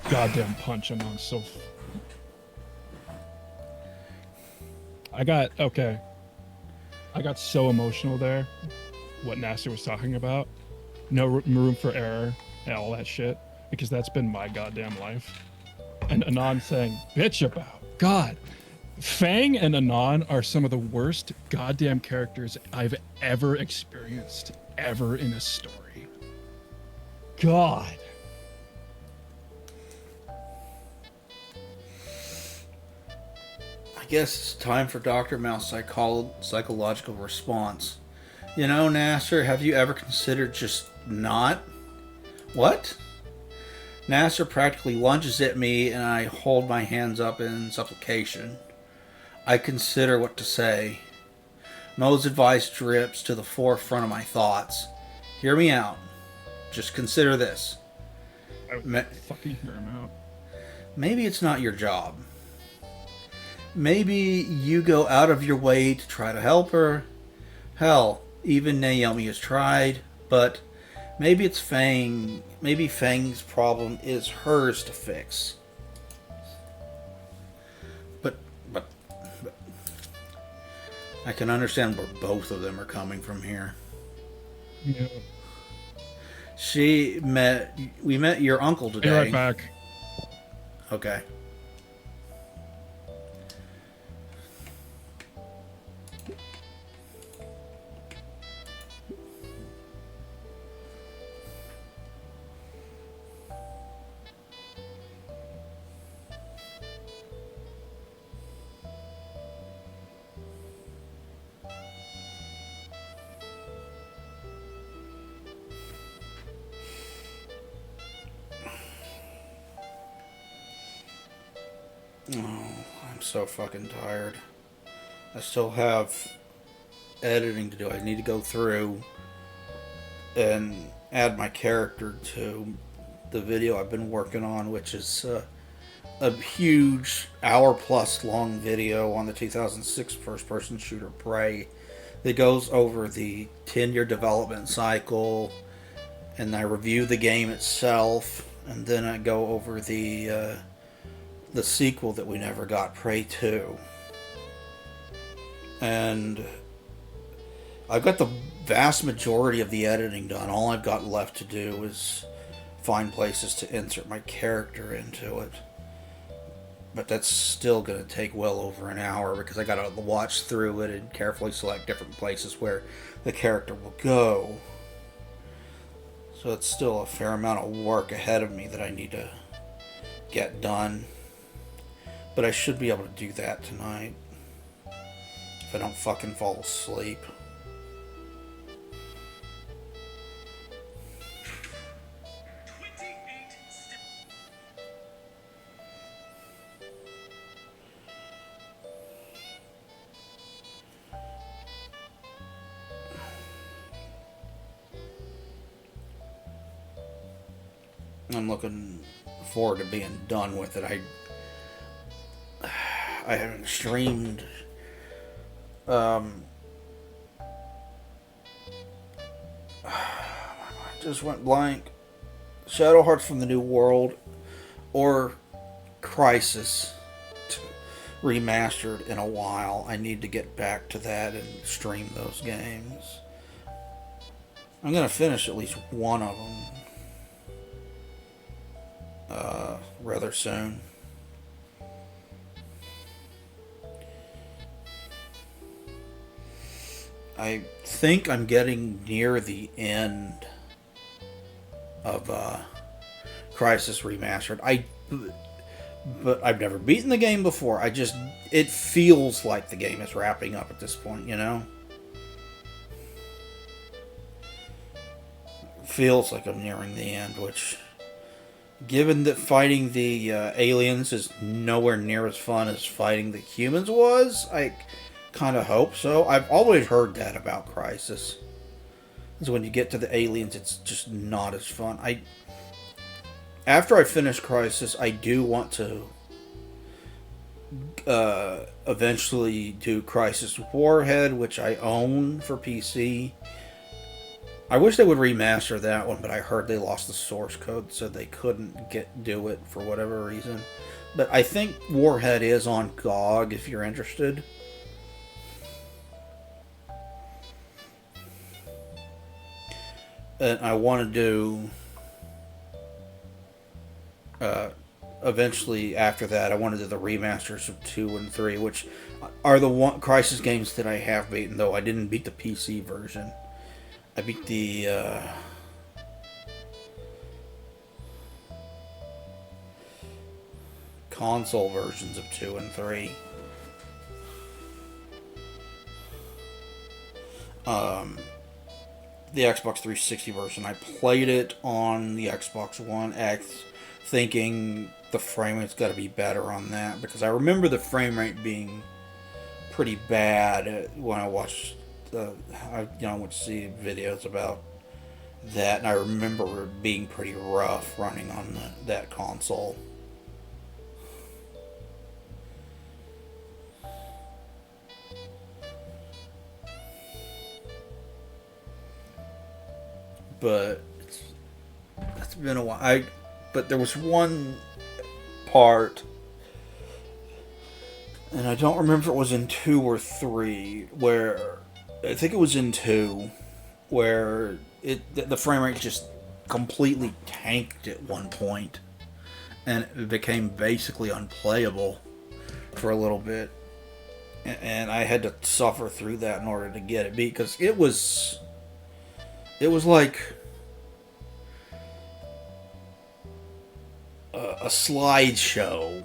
goddamn punch him on so. I got so emotional there. What Nasser was talking about. No room for error and all that shit. Because that's been my goddamn life. And Anon saying, bitch about. God. Fang and Anon are some of the worst goddamn characters I've ever experienced. Ever in a story. God. I guess it's time for Dr. Mouse psychological response. You know, Nasser, have you ever considered just not? What? Nasser practically lunges at me and I hold my hands up in supplication. I consider what to say. Mo's advice drips to the forefront of my thoughts. Hear me out. Just consider this. I would fucking hear him out. Maybe it's not your job. Maybe you go out of your way to try to help her. Hell, even Naomi has tried, but maybe it's Fang. Maybe Fang's problem is hers to fix. But I can understand where both of them are coming from here. Yeah. We met your uncle today. Be right back. Okay. Oh, I'm so fucking tired. I still have editing to do. I need to go through and add my character to the video I've been working on, which is a huge hour-plus long video on the 2006 first-person shooter Prey that goes over the 10-year development cycle, and I review the game itself, and then I go over the sequel that we never got, Prey 2. And I've got the vast majority of the editing done. All I've got left to do is find places to insert my character into it. But that's still going to take well over an hour because I got to watch through it and carefully select different places where the character will go. So it's still a fair amount of work ahead of me that I need to get done. But I should be able to do that tonight if I don't fucking fall asleep. I'm looking forward to being done with it. I haven't streamed just went blank. Shadow Hearts from the New World or Crisis remastered in a while. I need to get back to that and stream those games. I'm gonna finish at least one of them rather soon. I think I'm getting near the end of Crisis Remastered. But I've never beaten the game before. It feels like the game is wrapping up at this point, you know? It feels like I'm nearing the end, which, given that fighting the aliens is nowhere near as fun as fighting the humans was, I kind of hope so. I've always heard that about Crisis. So when you get to the aliens, it's just not as fun. After I finish Crisis, I do want to eventually do Crisis Warhead, which I own for PC. I wish they would remaster that one, but I heard they lost the source code, so they couldn't do it for whatever reason. But I think Warhead is on GOG if you're interested. And I want to do eventually after that I want to do the remasters of 2 and 3, which are the one Crisis games that I have beaten, though I didn't beat the PC version. I beat the console versions of 2 and 3. The Xbox 360 version, I played it on the Xbox One X thinking the frame rate's got to be better on that, because I remember the frame rate being pretty bad when I watched I went to see videos about that, and I remember it being pretty rough running on that console. But it's been a while. But there was one part, and I don't remember if it was in 2 or 3, where I think it was in 2, where the frame rate just completely tanked at one point, and it became basically unplayable for a little bit, and I had to suffer through that in order to get it beat, because it was like a slideshow.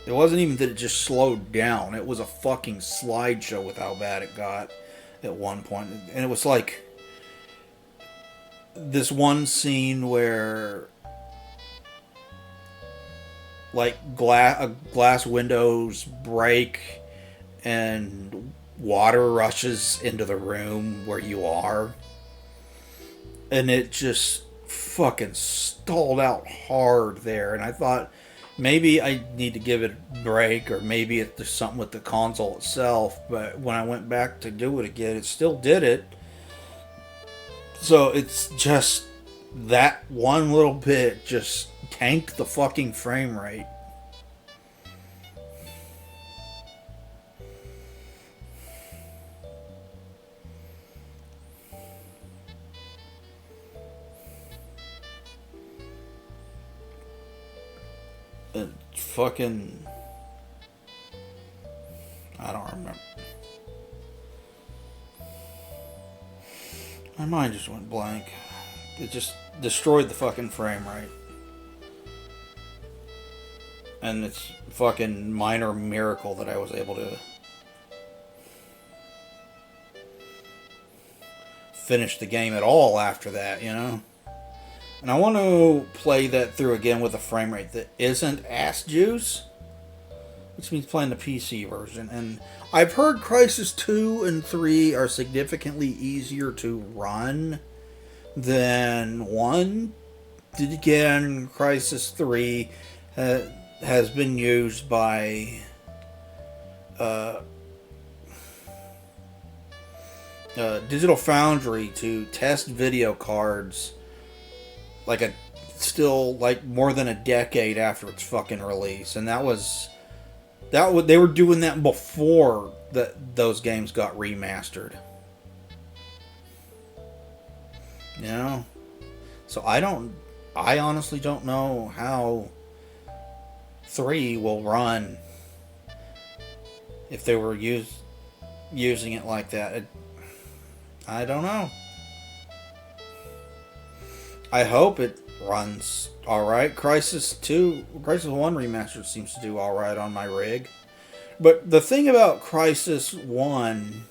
It wasn't even that it just slowed down. It was a fucking slideshow with how bad it got at one point. And it was like this one scene where like glass windows break and water rushes into the room where you are. and it just fucking stalled out hard there. And I thought maybe I need to give it a break, or maybe it's just something with the console itself. But when I went back to do it again, it still did it. So it's just that one little bit just tanked the fucking frame rate. It fucking... I don't remember. My mind just went blank. It just destroyed the fucking frame rate. And it's fucking minor miracle that I was able to finish the game at all after that, you know? And I want to play that through again with a frame rate that isn't ass juice, which means playing the PC version. And I've heard Crysis 2 and 3 are significantly easier to run than 1. Again, Crysis 3 has been used by Digital Foundry to test video cards like more than a decade after its fucking release. And they were doing that before those games got remastered. You know? So I honestly don't know how 3 will run if they were using it like that. I don't know. I hope it runs alright. Crysis 1 Remastered seems to do alright on my rig. But the thing about Crysis 1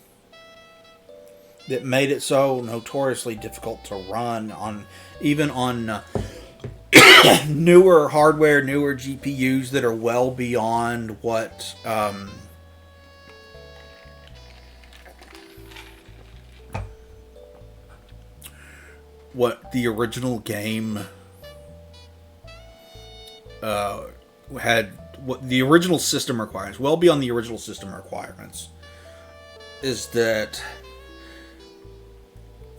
that made it so notoriously difficult to run even on newer hardware, newer GPUs that are well beyond what the original game what the original system requires, well beyond the original system requirements, is that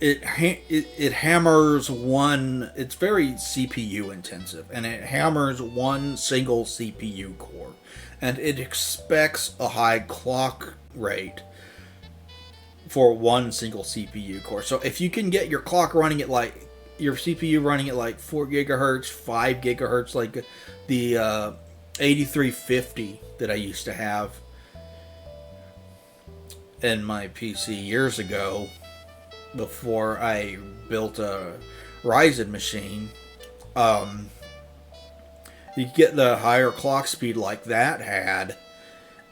it hammers one. It's very CPU intensive, and it hammers one single CPU core, and it expects a high clock rate for one single CPU core. So if you can get your clock running at like your CPU running at like 4 gigahertz, 5 gigahertz, like the 8350 that I used to have in my PC years ago, before I built a Ryzen machine, you get the higher clock speed like that had.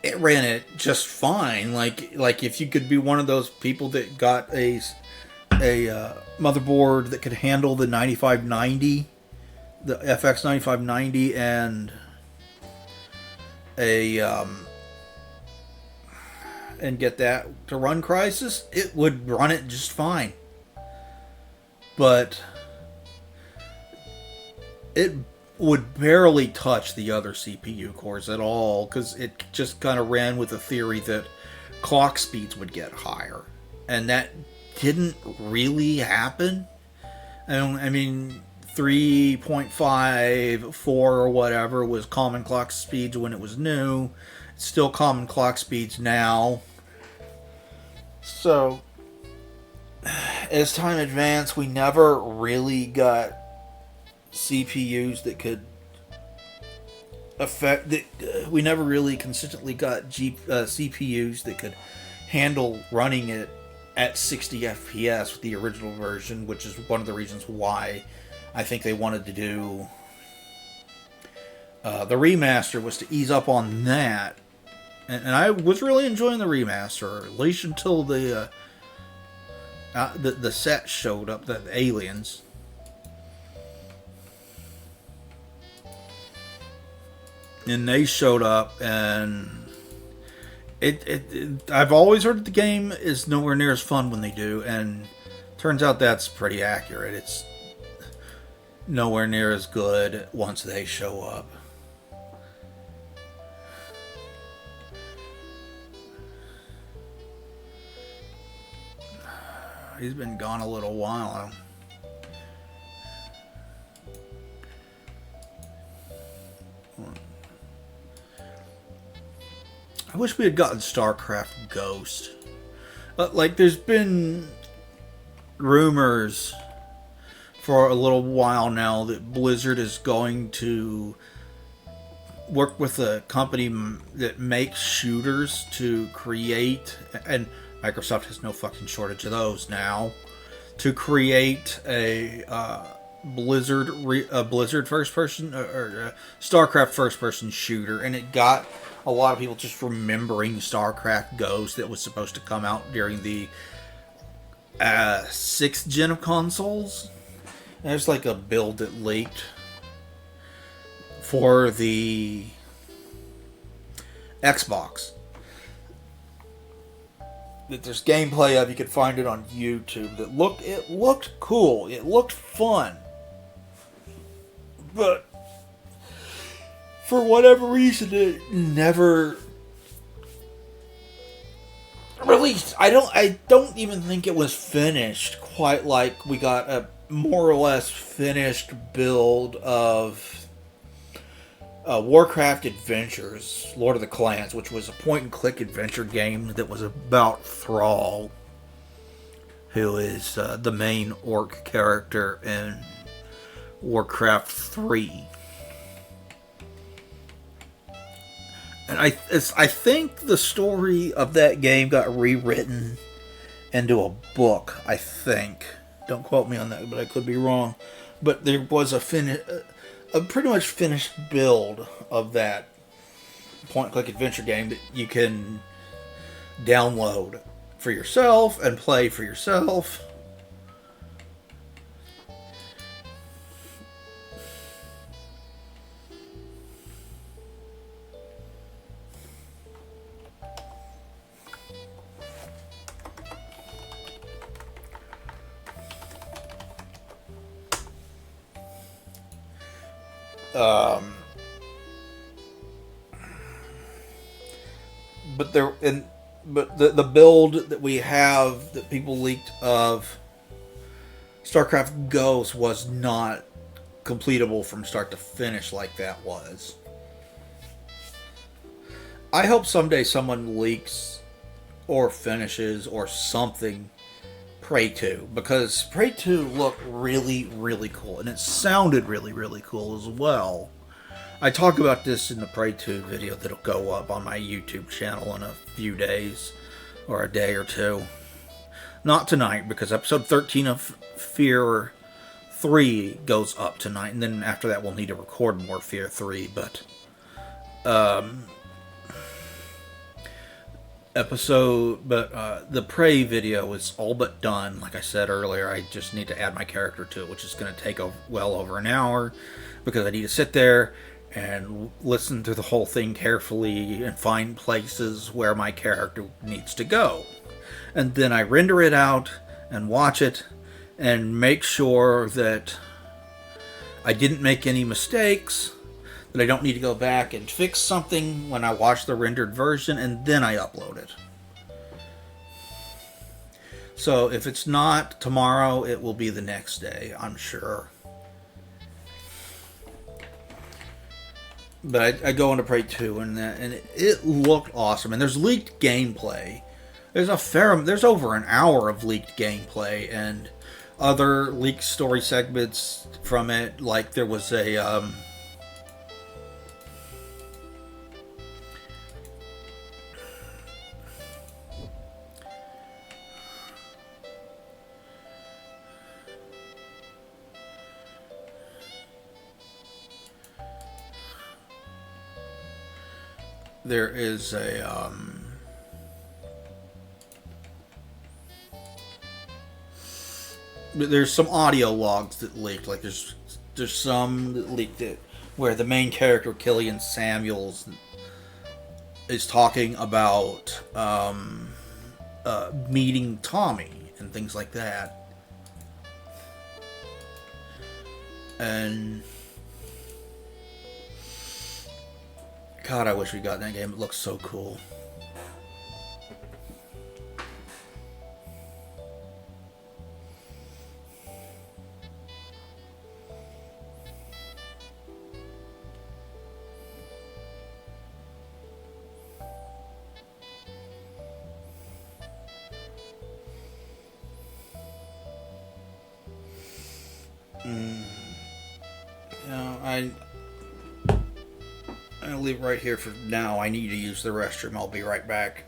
It ran it just fine. Like if you could be one of those people that got a motherboard that could handle the 9590, the FX 9590, and and get that to run Crysis, it would run it just fine. But it would barely touch the other CPU cores at all, because it just kind of ran with the theory that clock speeds would get higher. And that didn't really happen. I mean, 3.5, 4 or whatever was common clock speeds when it was new. It's still common clock speeds now. So, as time advanced, we never really got CPUs that could we never really consistently got CPUs that could handle running it at 60 FPS with the original version, which is one of the reasons why I think they wanted to do the remaster, was to ease up on that. And I was really enjoying the remaster, at least until the set showed up, the aliens. And they showed up, and I've always heard that the game is nowhere near as fun when they do, and Turns out that's pretty accurate. It's nowhere near as good once they show up. He's been gone a little while. I wish we had gotten StarCraft Ghost. Like, there's been rumors for a little while now that Blizzard is going to work with a company that makes shooters to create, and Microsoft has no fucking shortage of those now, to create a Blizzard first person or StarCraft first person shooter, and it got a lot of people just remembering StarCraft Ghost that was supposed to come out during the 6th gen of consoles. There's like a build that leaked for the Xbox that there's gameplay of. You could find it on YouTube. It looked cool. It looked fun. But for whatever reason, it never released. I don't even think it was finished quite like we got a more or less finished build of Warcraft Adventures, Lord of the Clans, which was a point-and-click adventure game that was about Thrall, who is the main orc character in Warcraft 3. And I think the story of that game got rewritten into a book, I think. Don't quote me on that, but I could be wrong. But there was a pretty much finished build of that point-and-click adventure game that you can download for yourself and play for yourself. But the build that we have that people leaked of StarCraft Ghost was not completable from start to finish like that was. I hope someday someone leaks or finishes or something Prey 2, because Prey 2 looked really, really cool, and it sounded really, really cool as well. I talk about this in the Prey 2 video that'll go up on my YouTube channel in a few days, or a day or two. Not tonight, because episode 13 of Fear 3 goes up tonight, and then after that we'll need to record more Fear 3, but the Prey video is all but done. Like I said earlier, I just need to add my character to it, which is going to take well over an hour, because I need to sit there and listen to the whole thing carefully and find places where my character needs to go. And then I render it out and watch it and make sure that I didn't make any mistakes, that I don't need to go back and fix something when I watch the rendered version, and then I upload it. So if it's not tomorrow, it will be the next day, I'm sure. But I go into Prey 2, and it looked awesome. And there's leaked gameplay. There's over an hour of leaked gameplay, and other leaked story segments from it. Like there was a there is a there's some audio logs that leaked. Like there's some that leaked it where the main character Killian Samuels is talking about meeting Tommy and things like that. And God, I wish we got in that game. It looks so cool. I'll leave right here for now. I need to use the restroom. I'll be right back.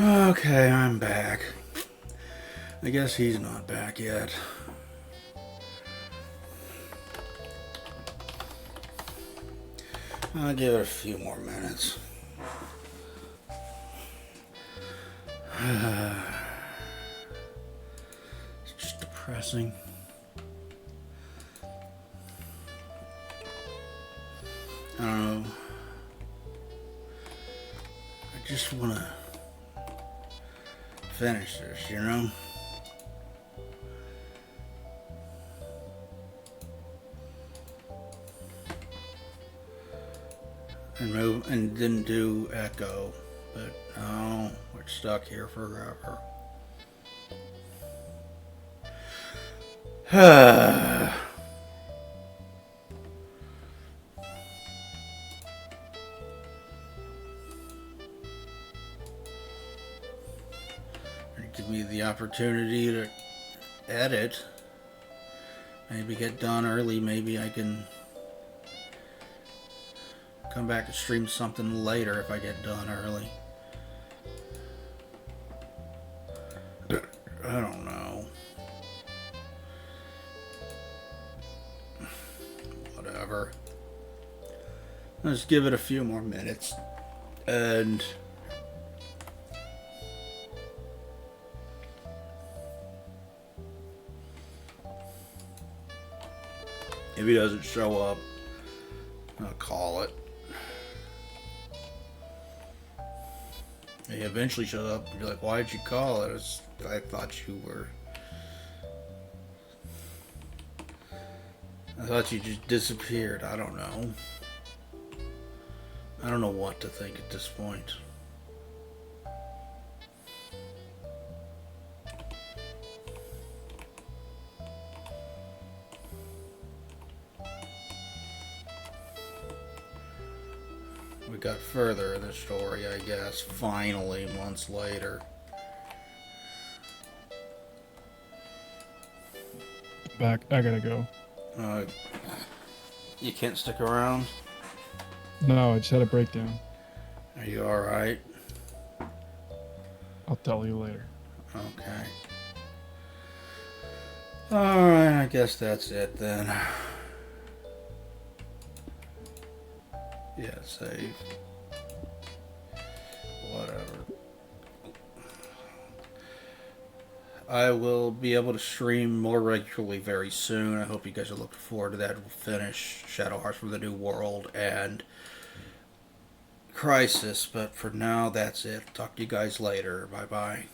Okay, I'm back. I guess he's not back yet. I'll give it a few more minutes. It's just depressing. I don't know. I just want to finish this, you know? And move and didn't do echo, but no, we're stuck here forever. Give me the opportunity to edit. Maybe get done early. Maybe I can come back and stream something later if I get done early. I don't know. Whatever. Let's give it a few more minutes. And if he doesn't show up, I'll call it. He eventually showed up and be like, why did you call it? I thought you were... I thought you just disappeared. I don't know. I don't know what to think at this point. We got further in the story, I guess, finally, months later. Back. I gotta go. You can't stick around? No, I just had a breakdown. Are you alright? I'll tell you later. Okay. Alright, I guess that's it then. Yeah, save. Whatever. I will be able to stream more regularly very soon. I hope you guys are looking forward to that. We'll finish Shadow Hearts from the New World and Crisis, but for now, that's it. Talk to you guys later. Bye-bye.